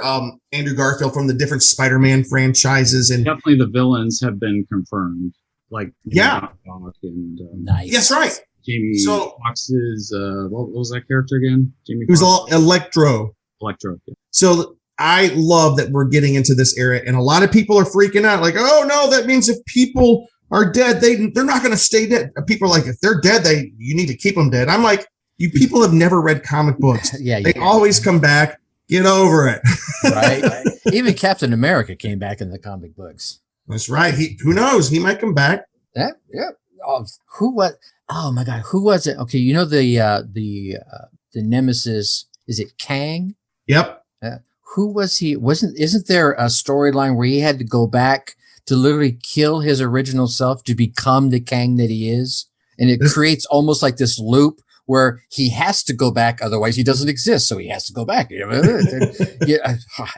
Andrew Garfield from the different Spider-Man franchises. And definitely the villains have been confirmed. Like, yeah. And, nice. Yes, right. Jamie Foxx's, what was that character again? Jamie Foxx? He was all Electro. Yeah. So I love that we're getting into this era, and a lot of people are freaking out. Like, oh no, that means if people are dead, they're not going to stay dead. People are like, if they're dead, you need to keep them dead. I'm like, you people have never read comic books. Yeah, they always come back. Get over it. Right. Even Captain America came back in the comic books. That's right. Who knows? He might come back. Yeah. Who was? Oh my God, who was it? Okay, you know the Nemesis. Is it Kang? Yep. Who was he? Isn't there a storyline where he had to go back to literally kill his original self to become the Kang that he is? And it creates almost like this loop where he has to go back, otherwise he doesn't exist. So he has to go back.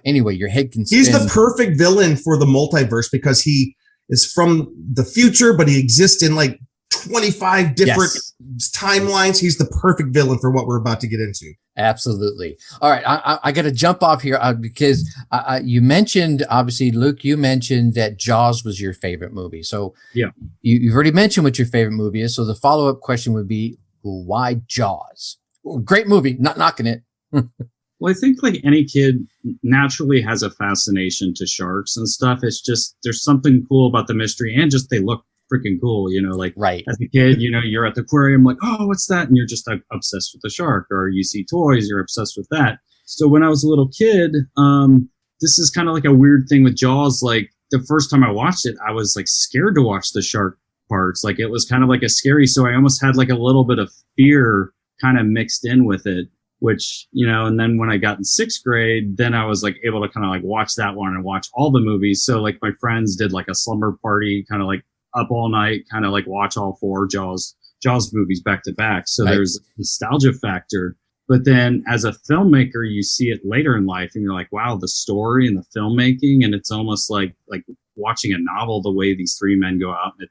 Anyway, your head can spin. He's the perfect villain for the multiverse because he is from the future, but he exists in like 25 different timelines. He's the perfect villain for what we're about to get into. Absolutely. All right. I got to jump off here because you mentioned, obviously, Luke, you mentioned that Jaws was your favorite movie. So yeah, you've already mentioned what your favorite movie is. So the follow-up question would be, why Jaws? Great movie. Not knocking it. Well, I think like any kid naturally has a fascination to sharks and stuff. It's just, there's something cool about the mystery and just they look freaking cool, like right. As a kid, you're at the aquarium like, oh, what's that? And you're just obsessed with the shark, or you see toys, you're obsessed with that. So when I was a little kid, this is kind of like a weird thing with Jaws. Like the first time I watched it, I was like scared to watch the shark parts. Like it was kind of like a scary, so I almost had like a little bit of fear kind of mixed in with it, which, and then when I got in 6th grade, then I was like able to kind of like watch that one and watch all the movies. So like my friends did like a slumber party, kind of like up all night, kind of like watch all 4 Jaws movies back to back. So right. There's a nostalgia factor. But then as a filmmaker, you see it later in life and you're like, wow, the story and the filmmaking. And it's almost like watching a novel, the way these 3 men go out and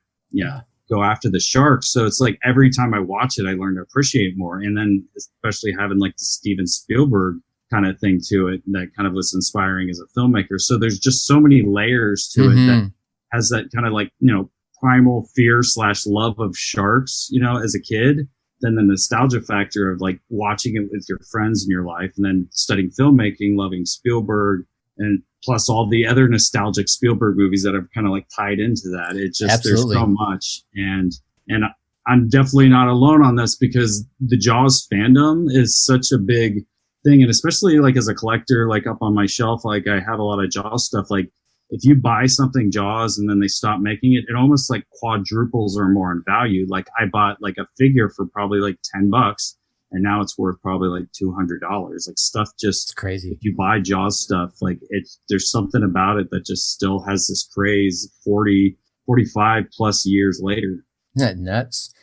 go after the sharks. So it's like every time I watch it, I learn to appreciate more. And then especially having like the Steven Spielberg kind of thing to it that kind of was inspiring as a filmmaker. So there's just so many layers to it that has that kind of like, primal fear / love of sharks, as a kid. Then the nostalgia factor of like watching it with your friends in your life, and then studying filmmaking, loving Spielberg, and plus all the other nostalgic Spielberg movies that are kind of like tied into that. It just, Absolutely. There's so much. And I'm definitely not alone on this because the Jaws fandom is such a big thing. And especially like as a collector, like up on my shelf, like I have a lot of Jaws stuff. Like if you buy something Jaws and then they stop making it, it almost like quadruples or more in value. Like I bought like a figure for probably like $10 and now it's worth probably like $200. Like stuff just, it's crazy. If you buy Jaws stuff, like there's something about it that just still has this craze 45 plus years later. Isn't that nuts?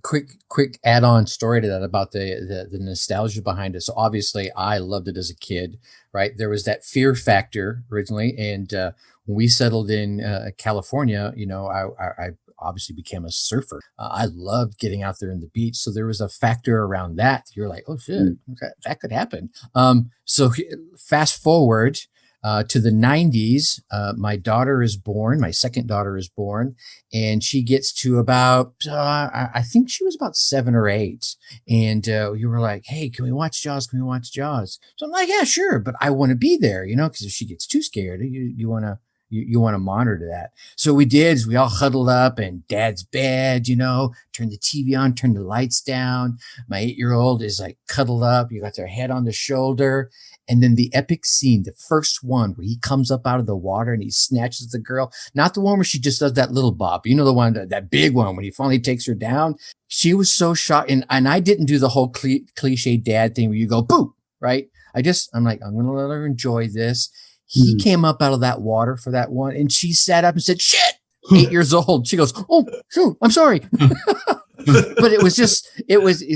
Quick add-on story to that about the nostalgia behind it. So obviously I loved it as a kid, right? There was that fear factor originally. And when we settled in California, I obviously became a surfer. I loved getting out there in the beach. So there was a factor around that. You're like, oh shit, that could happen. So fast forward to the 90s, my daughter is born. My second daughter is born, and she gets to about, I think she was about 7 or 8. And you were like, hey, can we watch Jaws? Can we watch Jaws? So I'm like, yeah, sure. But I want to be there, because if she gets too scared, you want to monitor that. So we did. We all huddled up in Dad's bed, turn the TV on, turn the lights down. My 8-year-old is like cuddled up. You got their head on the shoulder. And then the epic scene, the first one where he comes up out of the water and he snatches the girl, not the one where she just does that little bop. The one, that big one when he finally takes her down. She was so shocked. And I didn't do the whole cliche dad thing where you go, boo, right? I'm like, I'm going to let her enjoy this. He came up out of that water for that one. And she sat up and said, shit, 8 years old. She goes, oh, shoot, I'm sorry. But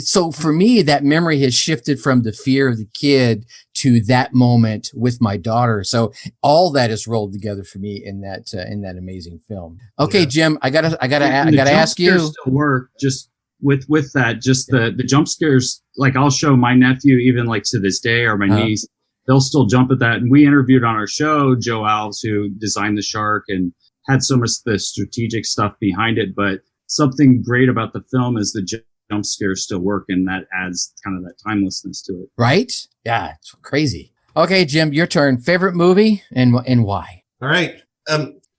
so for me, that memory has shifted from the fear of the kid to that moment with my daughter. So all that is rolled together for me in that amazing film. Okay, yeah. Jim, I gotta ask you. Still work just with that, just the jump scares. Like I'll show my nephew, even like to this day, or my niece, they'll still jump at that. And we interviewed on our show Joe Alves, who designed the shark and had so much the strategic stuff behind it. But something great about the film is the jump scares still work, and that adds kind of that timelessness to it. Right? Yeah, it's crazy. Okay, Jim, your turn. Favorite movie and why? All right.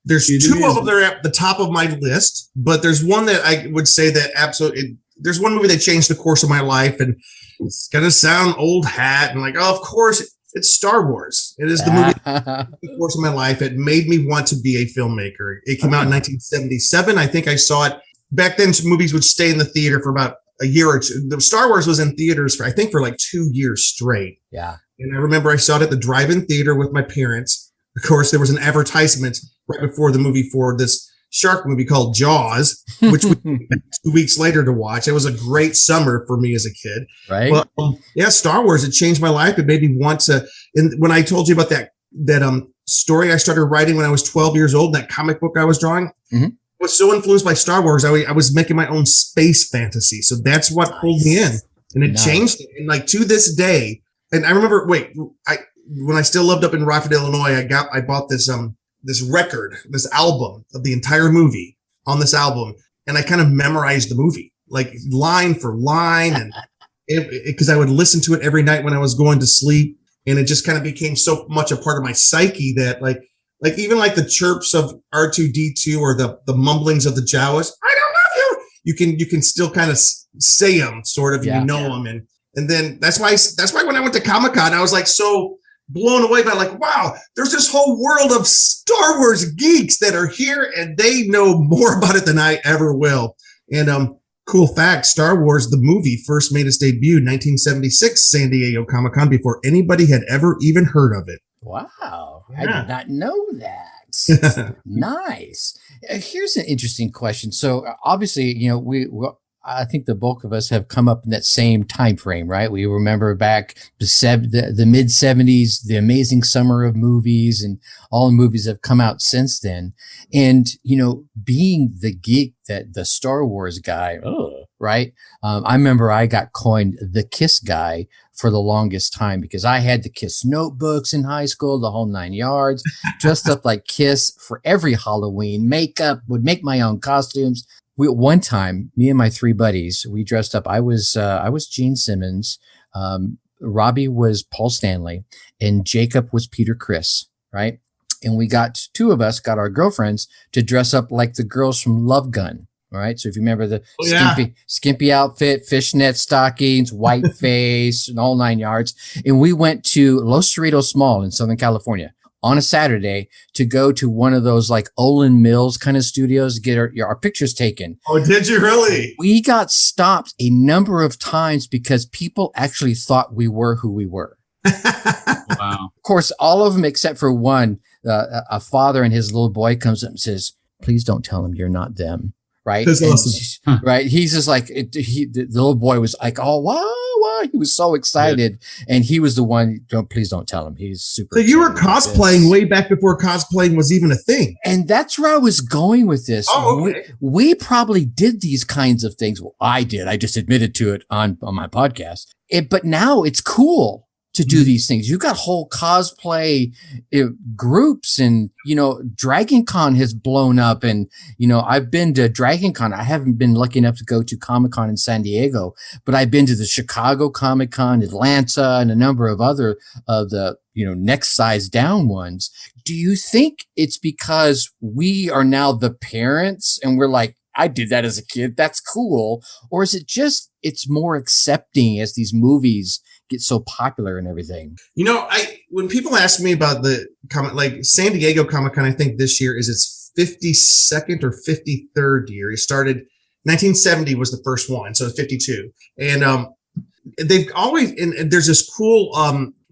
There's two of them that are at the top of my list, but there's one that I would say that absolutely. There's one movie that changed the course of my life, and it's gonna sound old hat and like, oh, of course, it's Star Wars. It is the movie that changed the course of my life. It made me want to be a filmmaker. It came out in 1977. I think I saw it back then. Movies would stay in the theater for about a year or two. The Star Wars was in theaters for like 2 years straight. Yeah. And I remember I saw it at the drive-in theater with my parents. Of course, there was an advertisement right before the movie for this shark movie called Jaws, which we 2 weeks later to watch. It was a great summer for me as a kid. Right. But Star Wars, it changed my life. It made me want to, and when I told you about that story I started writing when I was 12 years old, that comic book I was drawing, was so influenced by Star Wars. I was making my own space fantasy. So that's what pulled me in, and it changed it. And like to this day, and I remember, when I still lived up in Rockford, Illinois, I bought this album of the entire movie on this album. And I kind of memorized the movie, like line for line. And because I would listen to it every night when I was going to sleep. And it just kind of became so much a part of my psyche that like even like the chirps of R2-D2 or the mumblings of the Jawas, I don't love you. You can still kind of say them sort of, you know them. And then that's why when I went to Comic-Con, I was like, so blown away by like, wow, there's this whole world of Star Wars geeks that are here and they know more about it than I ever will. And cool fact, Star Wars, the movie, first made its debut in 1976 San Diego Comic-Con before anybody had ever even heard of it. Wow. I did not know that. Nice. Here's an interesting question. So obviously, I think the bulk of us have come up in that same time frame, right? We remember back the mid 70s, the amazing summer of movies, and all the movies have come out since then. And, being the geek, that the Star Wars guy, right? I remember I got coined the Kiss guy for the longest time because I had the Kiss notebooks in high school, the whole 9 yards, dressed up like Kiss for every Halloween, makeup, would make my own costumes. One time, me and my three buddies, we dressed up. I was Gene Simmons, Robbie was Paul Stanley, and Jacob was Peter Criss, right? And two of us got our girlfriends to dress up like the girls from Love Gun, right? So if you remember the skimpy outfit, fishnet stockings, white face, and all 9 yards. And we went to Los Cerritos Mall in Southern California on a Saturday to go to one of those like Olin Mills kind of studios to get our pictures taken. Oh, did you really? We got stopped a number of times because people actually thought we were who we were. Wow. Of course, all of them except for one, a father and his little boy comes up and says, please don't tell them you're not them. Right. That's awesome. Right. He's just like, the little boy was like, oh, wow. He was so excited. Yeah. And he was the one, please don't tell him. He's super. So you were cosplaying way back before cosplaying was even a thing. And that's where I was going with this. Oh, okay. We probably did these kinds of things. Well, I did. I just admitted to it on my podcast. But now it's cool to do these things. You've got whole cosplay groups, and, Dragon Con has blown up, and, I've been to Dragon Con. I haven't been lucky enough to go to Comic-Con in San Diego, but I've been to the Chicago Comic-Con, Atlanta, and a number of other of the, next size down ones. Do you think it's because we are now the parents and we're like, I did that as a kid, that's cool? Or is it just, it's more accepting as these movies get so popular and everything? When people ask me about the like San Diego Comic-Con, I think this year is its 52nd or 53rd year. It started 1970 was the first one, so it's 52. And they've always, and there's this cool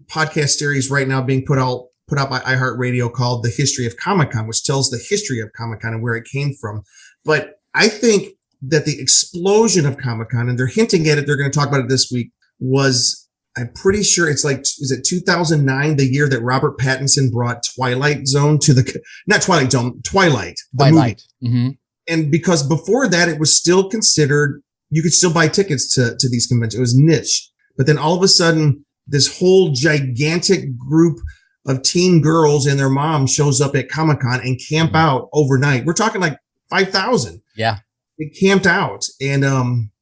podcast series right now being put out by iHeartRadio called The History of Comic-Con, which tells the history of Comic-Con and where it came from. But I think that the explosion of Comic-Con, and they're hinting at it, they're going to talk about it this week, was, I'm pretty sure it's like, is it 2009, the year that Robert Pattinson brought Twilight Zone to not Twilight Zone, Twilight. Twilight. Mm-hmm. And because before that, it was still considered, you could still buy tickets to these conventions. It was niche. But then all of a sudden, this whole gigantic group of teen girls and their mom shows up at Comic-Con and camp out overnight. We're talking like 5,000. Yeah. They camped out and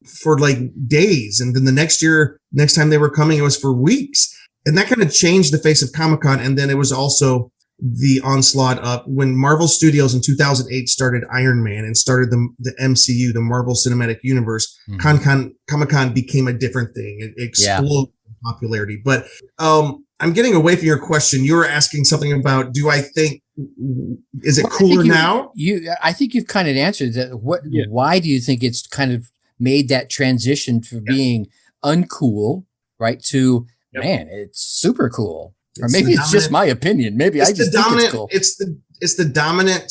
for like days. And then the next time they were coming, it was for weeks. And that kind of changed the face of Comic-Con. And then it was also the onslaught of when Marvel Studios in 2008 started Iron Man and started the MCU, the Marvel Cinematic Universe. Comic-Con became a different thing. It exploded in popularity. But I'm getting away from your question. You were asking something about, is it cooler now? I think you've kind of answered that. Why do you think it's kind of made that transition from being uncool, right, to, man, it's super cool? Or maybe it's just my opinion. Maybe I just think it's cool. It's the dominant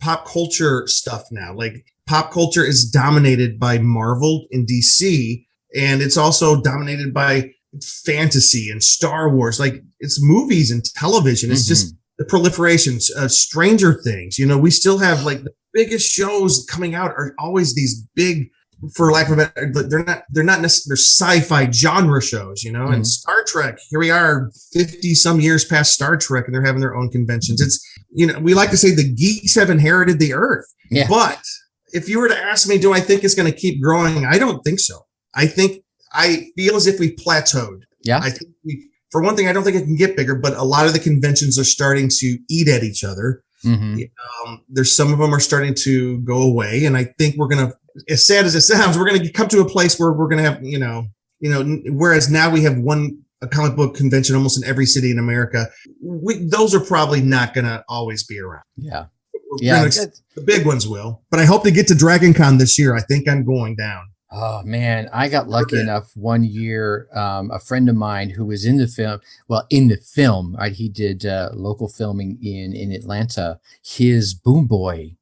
pop culture stuff now. Like pop culture is dominated by Marvel and DC, and it's also dominated by fantasy and Star Wars. Like it's movies and television. It's just the proliferation of Stranger Things. We still have like the biggest shows coming out are always these big, for lack of a better, they're not necessarily sci-fi genre shows, and Star Trek, here we are 50 some years past Star Trek and they're having their own conventions. It's, we like to say the geeks have inherited the earth, but if you were to ask me, do I think it's going to keep growing? I don't think so. I feel as if we've plateaued. Yeah. I think for one thing, I don't think it can get bigger, but a lot of the conventions are starting to eat at each other. There's some of them are starting to go away. And I think we're going to, as sad as it sounds, we're going to come to a place where we're going to have, whereas now we have a comic book convention almost in every city in America. Those are probably not going to always be around. Yeah. The big ones will, but I hope to get to Dragon Con this year. I think I'm going down. Oh man, I got lucky enough one year. A friend of mine who was in the film, right? He did local filming in Atlanta. His boom boy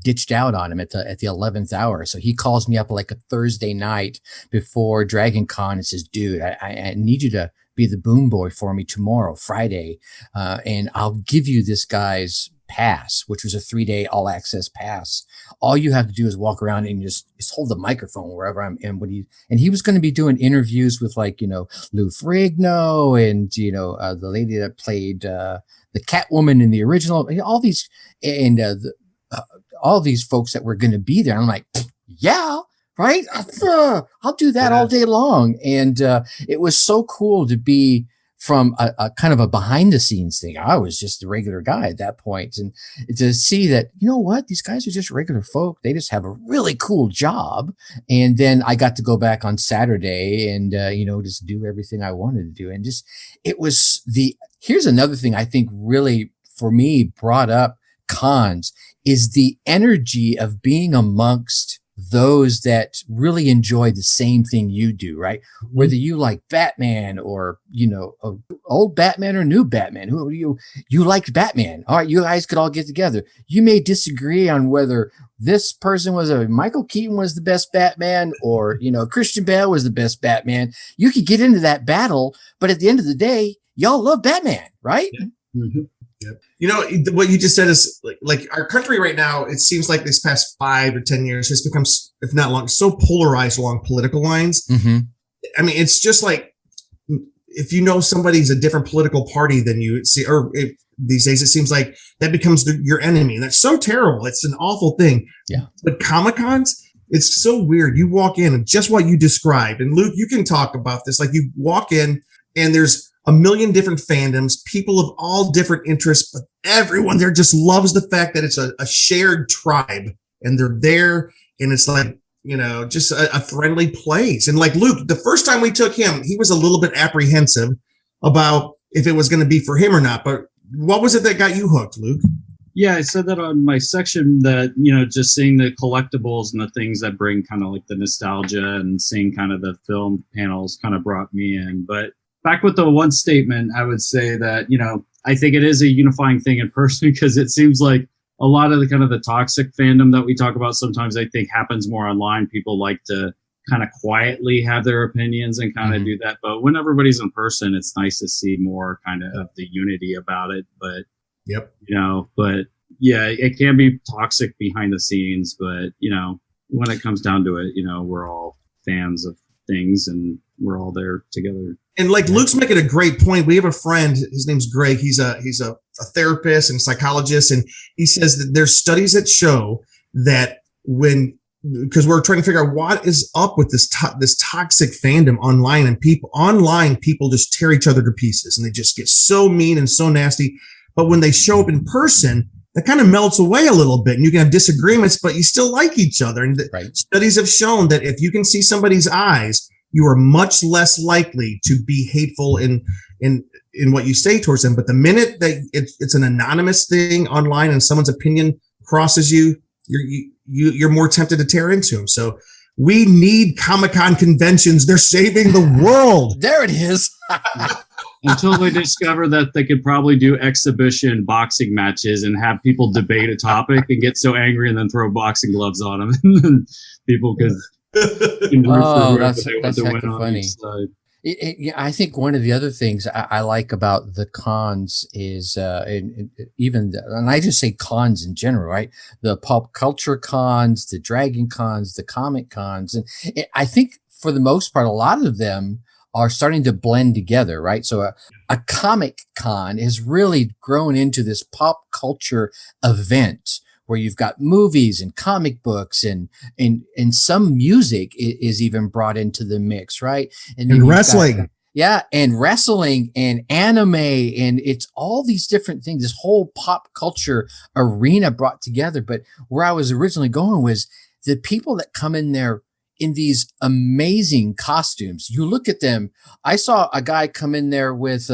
ditched out on him at the 11th hour. So he calls me up like a Thursday night before Dragon Con and says, dude, I need you to be the boom boy for me tomorrow, Friday. And I'll give you this guy's pass, which was a 3-day all access pass. All you have to do is walk around and just hold the microphone wherever I'm. And he was going to be doing interviews with like, Lou Ferrigno and, the lady that played the Catwoman in the original, all these, and all these folks that were going to be there. I'm like, yeah, right. I'll do that all day long. And it was so cool to be from a kind of a behind the scenes thing. I was just a regular guy at that point, and to see that, these guys are just regular folk. They just have a really cool job. And then I got to go back on Saturday and, just do everything I wanted to do. And here's another thing I think really for me brought up cons is the energy of being amongst those that really enjoy the same thing you do, right? Whether you like Batman or, old Batman or new Batman, you liked Batman. All right, you guys could all get together. You may disagree on whether this person Michael Keaton was the best Batman or, Christian Bale was the best Batman. You could get into that battle, but at the end of the day, y'all love Batman, right? Yeah. Mm-hmm. Yep. What you just said is like our country right now, it seems like this past 5 or 10 years has become, if not long, so polarized along political lines. Mm-hmm. I mean, it's just like, if somebody's a different political party than you see, or these days, it seems like that becomes your enemy. And that's so terrible. It's an awful thing. Yeah. But Comic-Cons, it's so weird. You walk in and just what you described, and Luke, you can talk about this. Like you walk in and there's a million different fandoms, people of all different interests, but everyone there just loves the fact that it's a shared tribe and they're there. And it's like, just a friendly place. And like Luke, the first time we took him, he was a little bit apprehensive about if it was going to be for him or not. But what was it that got you hooked, Luke? Yeah, I said that on my section that, just seeing the collectibles and the things that bring kind of like the nostalgia and seeing kind of the film panels kind of brought me in. But back with the one statement, I would say that, I think it is a unifying thing in person because it seems like a lot of the kind of the toxic fandom that we talk about sometimes I think happens more online. People like to kind of quietly have their opinions and kind of do that. But when everybody's in person, it's nice to see more kind of the unity about it. But, but yeah, it can be toxic behind the scenes. But, when it comes down to it, we're all fans of things and we're all there together. And like Luke's making a great point. We have a friend, his name's Greg. He's a therapist and psychologist. And he says that there's studies that show that because we're trying to figure out what is up with this toxic fandom online, and people just tear each other to pieces and they just get so mean and so nasty. But when they show up in person, that kind of melts away a little bit, and you can have disagreements, but you still like each other. And studies have shown that if you can see somebody's eyes, you are much less likely to be hateful in what you say towards them. But the minute that it's an anonymous thing online and someone's opinion crosses you, you're more tempted to tear into them. So we need Comic-Con conventions. They're saving the world. There it is. Until they discover that they could probably do exhibition boxing matches and have people debate a topic and get so angry and then throw boxing gloves on them. And people could that's funny. I think one of the other things I like about the cons is, and I just say cons in general, right? The pop culture cons, the dragon cons, the comic cons. And I think for the most part, a lot of them are starting to blend together, right? So a comic con has really grown into this pop culture event where you've got movies and comic books and some music is even brought into the mix, right? And wrestling. And wrestling and anime, and it's all these different things, this whole pop culture arena brought together. But where I was originally going was the people that come in there in these amazing costumes. You look at them. I saw a guy come in there with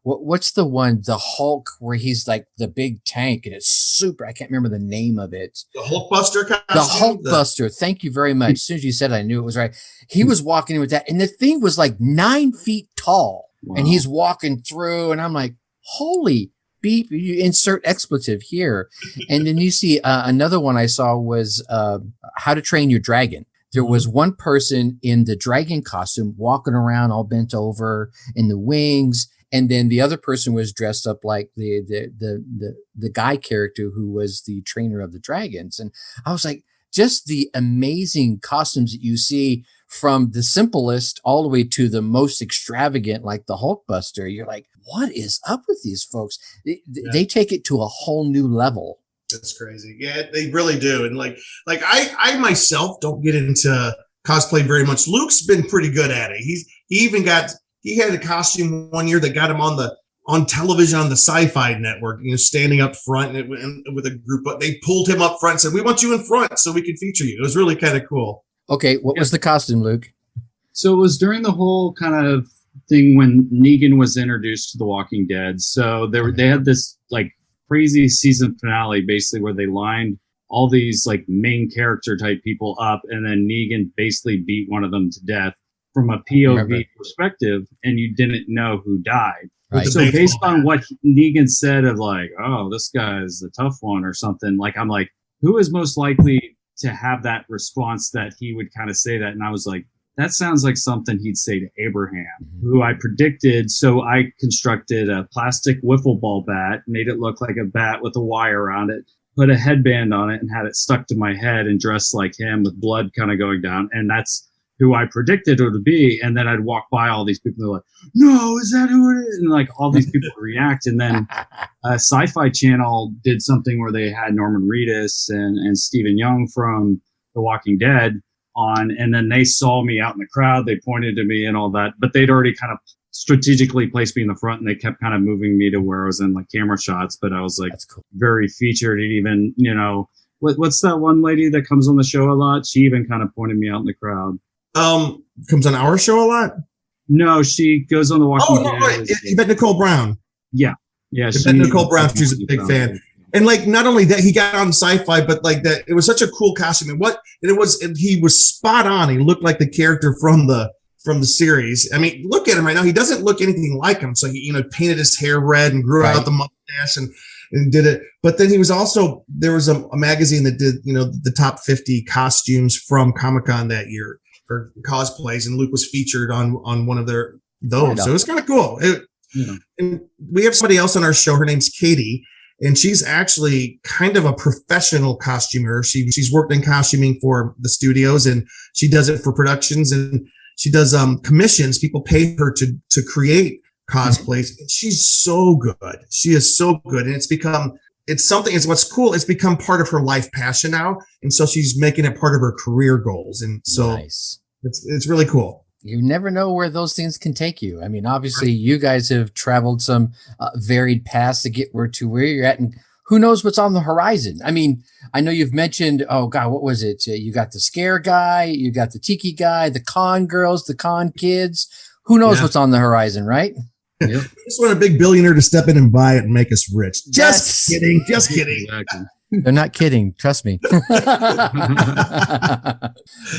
what's the one, the Hulk, where he's like the big tank and it's super, I can't remember the name of it. The Hulkbuster costume? The Hulkbuster. Thank you very much. As soon as you said it, I knew it was right. He was walking in with that, and the thing was like 9 feet tall. Wow. And he's walking through, and I'm like, holy beep, you insert expletive here. And then you see another one I saw was How to Train Your Dragon. There was one person in the dragon costume walking around all bent over in the wings. And then the other person was dressed up like the guy character who was the trainer of the dragons. And I was like, just the amazing costumes that you see from the simplest all the way to the most extravagant, like the Hulkbuster. You're like, what is up with these folks? They take it to a whole new level. That's crazy. Yeah, they really do. And like I myself don't get into cosplay very much. Luke's been pretty good at it. He had a costume one year that got him on television on the Sci-Fi Network, standing up front and with a group. But they pulled him up front and said, "We want you in front so we can feature you." It was really kind of cool. Okay, what was the costume, Luke? So it was during the whole kind of thing when Negan was introduced to The Walking Dead. So they had this like crazy season finale, basically where they lined all these like main character type people up, and then Negan basically beat one of them to death from a POV perspective, and you didn't know who died. Right. So based on what Negan said of like, oh, this guy is the tough one or something, like I'm like, who is most likely to have that response that he would kind of say that? And I was like, that sounds like something he'd say to Abraham, who I predicted. So I constructed a plastic wiffle ball bat, made it look like a bat with a wire around it, put a headband on it and had it stuck to my head and dressed like him with blood kind of going down. And that's who I predicted it would be. And then I'd walk by all these people and they're like, no, is that who it is? And like all these people react. And then Sci-Fi Channel did something where they had Norman Reedus and Stephen Young from The Walking Dead on. And then they saw me out in the crowd. They pointed to me and all that, but they'd already kind of strategically placed me in the front, and they kept kind of moving me to where I was in like camera shots. But I was like, that's cool. Very featured. And even, what's that one lady that comes on the show a lot? She even kind of pointed me out in the crowd. Comes on our show a lot? No, she goes on The Walking Dead. Right. Yvette Nicole Brown. Yeah. Yvette Nicole Brown, she's a big fan. And like, not only that, he got on Sci-Fi, but like that, it was such a cool costume. And he was spot on. He looked like the character from the series. I mean, look at him right now. He doesn't look anything like him. So he, painted his hair red and grew out the mustache. And and did it. But then he was also, there was a magazine that did, the top 50 costumes from Comic-Con that year or cosplays. And Luke was featured on one of those. So it was kind of cool. And we have somebody else on our show. Her name's Katie. And she's actually kind of a professional costumer. She's worked in costuming for the studios, and she does it for productions, and she does commissions. People pay her to create cosplays. She's so good. She is so good. And it's what's cool. It's become part of her life passion now. And so she's making it part of her career goals. And so it's really cool. You never know where those things can take you. I mean, obviously, you guys have traveled some varied paths to get to where you're at, and who knows what's on the horizon. I mean, I know you've mentioned, oh God, what was it? You got the scare guy, you got the tiki guy, the con girls, the con kids. Who knows what's on the horizon, right? Yep. We just want a big billionaire to step in and buy it and make us rich. Just kidding. Just kidding. Exactly. They're not kidding. Trust me. All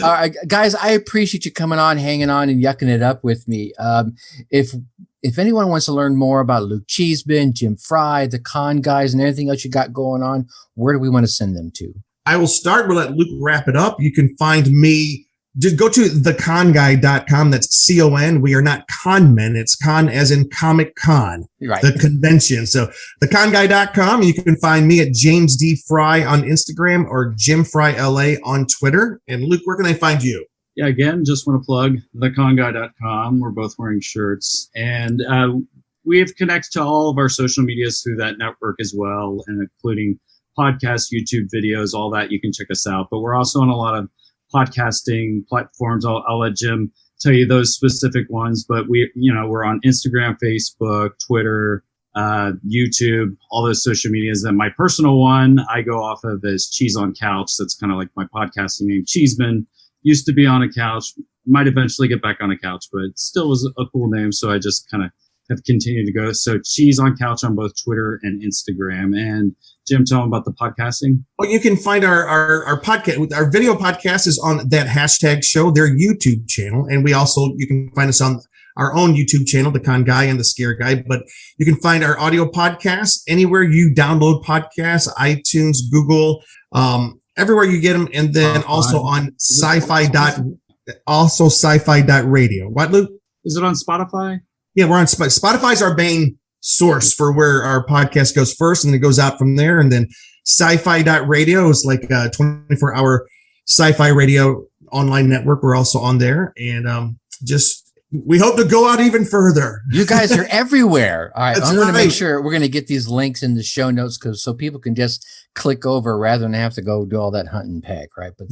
right, guys, I appreciate you coming on, hanging on, and yucking it up with me. If anyone wants to learn more about Luke Cheeseman, Jim Fry, the con guys, and everything else you got going on, where do we want to send them to? I will start. We'll let Luke wrap it up. You can find me. Just go to theconguy.com. That's CON. We are not con men. It's con as in Comic Con, right? The convention. So theconguy.com. You can find me at James D. Fry on Instagram or Jim Fry LA on Twitter. And Luke, where can I find you? Yeah, again, just want to plug theconguy.com. We're both wearing shirts. And we have connected to all of our social medias through that network as well, and including podcasts, YouTube videos, all that. You can check us out. But we're also on a lot of podcasting platforms. I'll let Jim tell you those specific ones, but we're on Instagram, Facebook, Twitter, YouTube, all those social medias. And my personal one I go off of is Cheese on Couch. That's kind of like my podcasting name. Cheeseman used to be on a couch, might eventually get back on a couch, but it still was a cool name. So I just kind of have continued to go. So Cheese on Couch on both Twitter and Instagram. And Jim, tell them about the podcasting. Well, you can find our podcast. Our video podcast is on that hashtag show, their YouTube channel. And you can find us on our own YouTube channel, The Con Guy and The Scare Guy. But you can find our audio podcast anywhere you download podcasts, iTunes, Google, everywhere you get them. And then also on sci-fi.radio. What, Luke? Is it on Spotify? Yeah, we're on Spotify. Spotify's our main source for where our podcast goes first, and then it goes out from there. And then sci-fi.radio is like a 24-hour sci-fi radio online network. We're also on there. And we hope to go out even further. You guys are everywhere. All right. I'm going to make sure we're going to get these links in the show notes so people can just click over rather than have to go do all that hunt and peck, right? But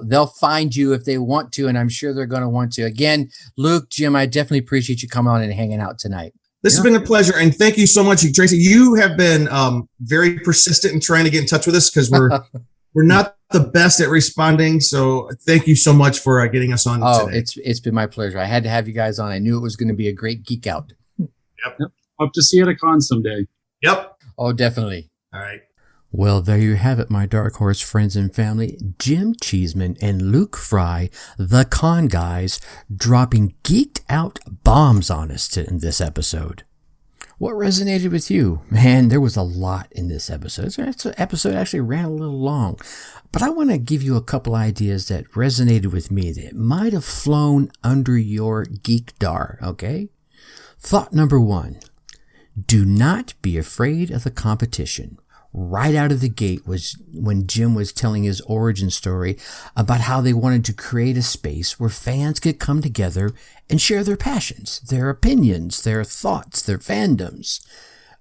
they'll find you if they want to, and I'm sure they're going to want to. Again, Luke, Jim, I definitely appreciate you coming on and hanging out tonight. This has been a pleasure, and thank you so much, Tracy. You have been very persistent in trying to get in touch with us because we're not the best at responding. So thank you so much for getting us on today. It's been my pleasure. I had to have you guys on. I knew it was going to be a great geek out. Yep. Hope to see you at a con someday. Yep. Oh, definitely. All right. Well, there you have it, my Dark Horse friends and family. Jim Cheeseman and Luke Fry, the con guys, dropping geeked out bombs on us in this episode. What resonated with you? Man, there was a lot in this episode. This episode actually ran a little long, but I want to give you a couple ideas that resonated with me that might have flown under your geekdar, okay? Thought number 1, do not be afraid of the competition. Right out of the gate was when Jim was telling his origin story about how they wanted to create a space where fans could come together and share their passions, their opinions, their thoughts, their fandoms.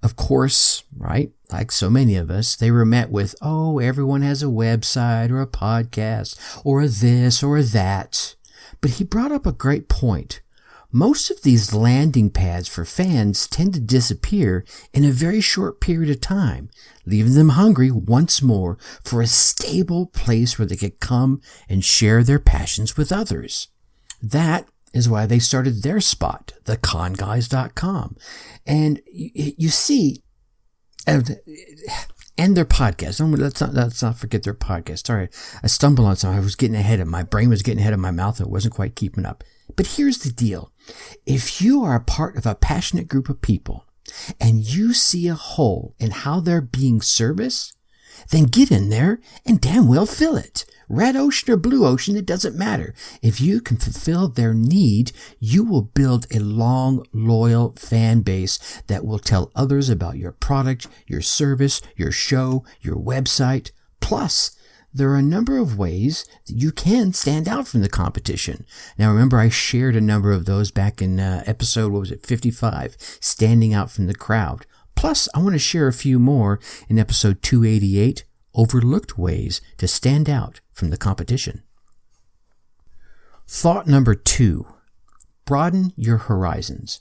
Of course, right, like so many of us, they were met with, oh, everyone has a website or a podcast or a this or a that. But he brought up a great point. Most of these landing pads for fans tend to disappear in a very short period of time, leaving them hungry once more for a stable place where they could come and share their passions with others. That is why they started their spot, theconguys.com. And you see, and their podcast. Let's not forget their podcast. Sorry, I stumbled on something. My brain was getting ahead of my mouth. It wasn't quite keeping up. But here's the deal. If you are a part of a passionate group of people and you see a hole in how they're being serviced, then get in there and damn well fill it. Red ocean or blue ocean, it doesn't matter. If you can fulfill their need, you will build a long, loyal fan base that will tell others about your product, your service, your show, your website. Plus, there are a number of ways that you can stand out from the competition. Now, remember, I shared a number of those back in episode, 55, Standing Out from the Crowd. Plus, I want to share a few more in episode 288, Overlooked Ways to Stand Out from the Competition. Thought number 2, broaden your horizons.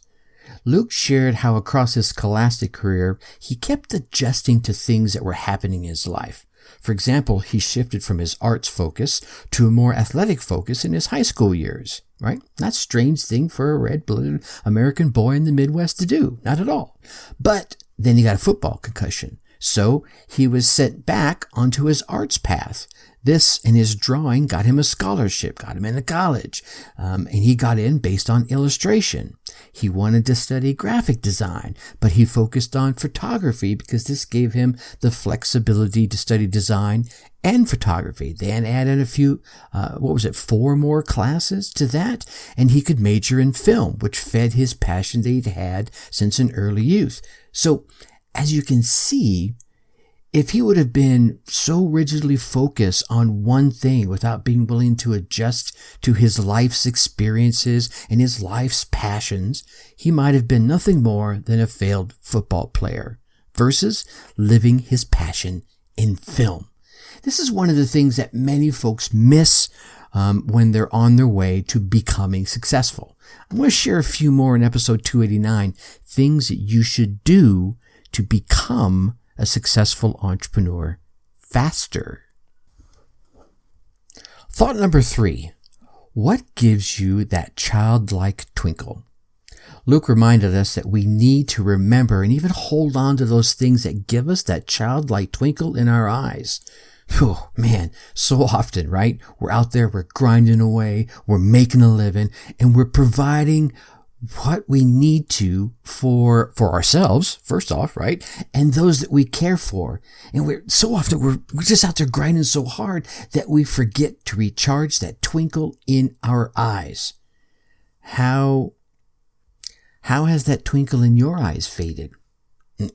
Luke shared how across his scholastic career, he kept adjusting to things that were happening in his life. For example, he shifted from his arts focus to a more athletic focus in his high school years, right? Not a strange thing for a red-blooded American boy in the Midwest to do, not at all. But then he got a football concussion, so he was sent back onto his arts path. This and his drawing got him a scholarship, got him into college, and he got in based on illustration. He wanted to study graphic design, but he focused on photography because this gave him the flexibility to study design and photography. Then added a few, 4 more classes to that, and he could major in film, which fed his passion that he'd had since an early youth. So, as you can see, if he would have been so rigidly focused on one thing without being willing to adjust to his life's experiences and his life's passions, he might have been nothing more than a failed football player versus living his passion in film. This is one of the things that many folks miss when they're on their way to becoming successful. I'm going to share a few more in episode 289, things that you should do to become a successful entrepreneur faster. Thought number 3, what gives you that childlike twinkle? Luke reminded us that we need to remember and even hold on to those things that give us that childlike twinkle in our eyes. Oh man, so often, right? We're out there, we're grinding away, we're making a living, and we're providing what we need to for ourselves, first off, right? And those that we care for. And we're just out there grinding so hard that we forget to recharge that twinkle in our eyes. How has that twinkle in your eyes faded?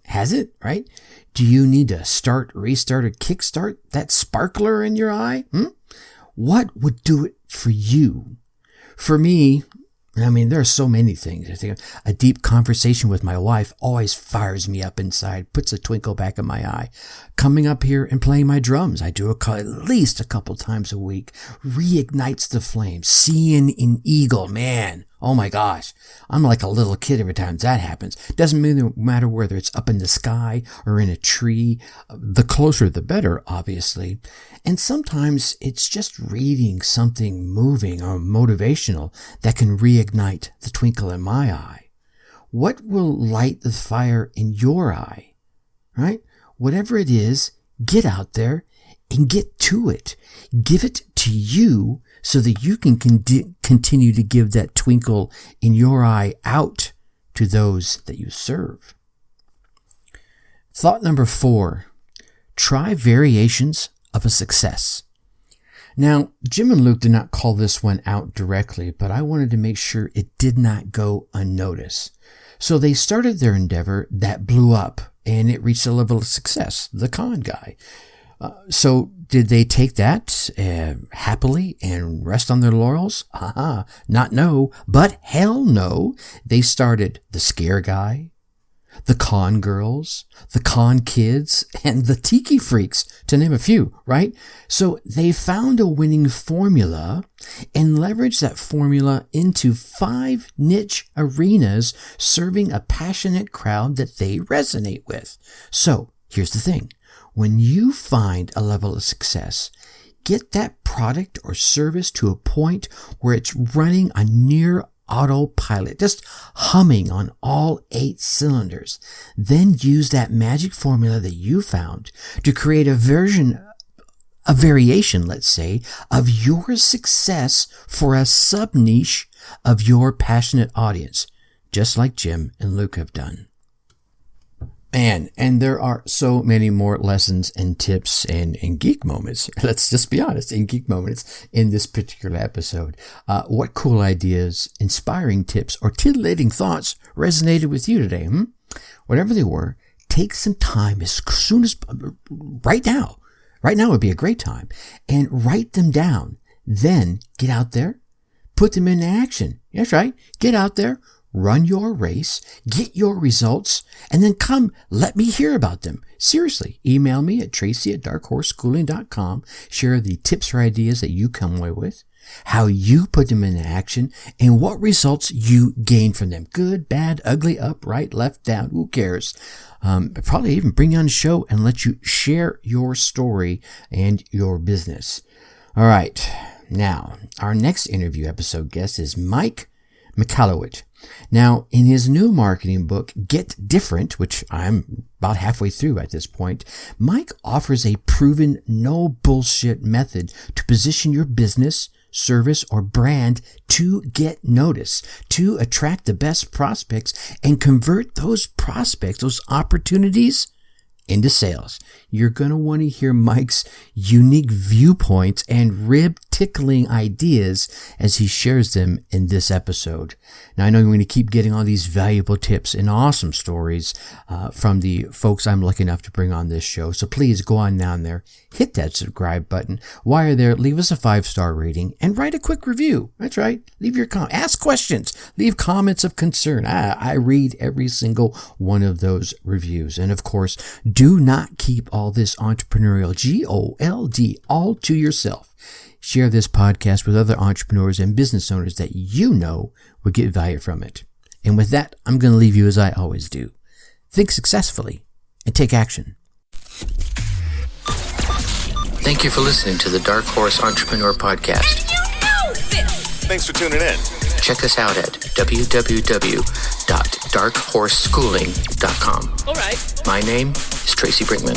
Has it, right? Do you need to start, restart, or kickstart that sparkler in your eye? What would do it for you? For me, there are so many things. I think a deep conversation with my wife always fires me up inside, puts a twinkle back in my eye. Coming up here and playing my drums, I do at least a couple times a week, reignites the flame. Seeing an eagle, man, oh my gosh, I'm like a little kid every time that happens. Doesn't matter whether it's up in the sky or in a tree. The closer the better, obviously. And sometimes it's just reading something moving or motivational that can reignite the twinkle in my eye. What will light the fire in your eye, right? Whatever it is, get out there and get to it. Give it to you so that you can continue to give that twinkle in your eye out to those that you serve. Thought number 4, try variations of a success. Now, Jim and Luke did not call this one out directly, but I wanted to make sure it did not go unnoticed. So they started their endeavor that blew up and it reached a level of success, the con guy. So did they take that happily and rest on their laurels? Not no, but hell no. They started the scare guy, the con girls, the con kids, and the tiki freaks, to name a few, right? So they found a winning formula and leveraged that formula into 5 niche arenas serving a passionate crowd that they resonate with. So here's the thing. When you find a level of success, get that product or service to a point where it's running on near autopilot, just humming on all 8 cylinders. Then use that magic formula that you found to create a variation, let's say, of your success for a sub-niche of your passionate audience, just like Jim and Luke have done. Man, and there are so many more lessons and tips and geek moments. Let's just be honest, in geek moments in this particular episode. What cool ideas, inspiring tips, or titillating thoughts resonated with you today? Whatever they were, take some time as soon as right now. Right now would be a great time. And write them down. Then get out there, put them into action. That's right. Get out there. Run your race, get your results, and then come let me hear about them. Seriously, email me at tracy@darkhorseschooling.com. Share the tips or ideas that you come away with, how you put them into action, and what results you gain from them. Good, bad, ugly, up, right, left, down, who cares? Probably even bring you on the show and let you share your story and your business. All right, now, our next interview episode guest is Mike Michalowicz. Now, in his new marketing book, Get Different, which I'm about halfway through at this point, Mike offers a proven no bullshit method to position your business, service, or brand to get noticed, to attract the best prospects and convert those prospects, those opportunities into sales. You're going to want to hear Mike's unique viewpoints and rib-tickling ideas as he shares them in this episode. Now, I know you're going to keep getting all these valuable tips and awesome stories from the folks I'm lucky enough to bring on this show. So please go on down there, hit that subscribe button. While you're there, leave us a 5-star rating and write a quick review. That's right. Leave your ask questions. Leave comments of concern. I read every single one of those reviews. And of course, do not keep all this entrepreneurial GOLD all to yourself. Share this podcast with other entrepreneurs and business owners that you know will get value from it. And with that, I'm going to leave you as I always do. Think successfully and take action. Thank you for listening to the Dark Horse Entrepreneur Podcast. And you know this. Thanks for tuning in. Check us out at www.darkhorseschooling.com. All right. My name is Tracy Brinkman.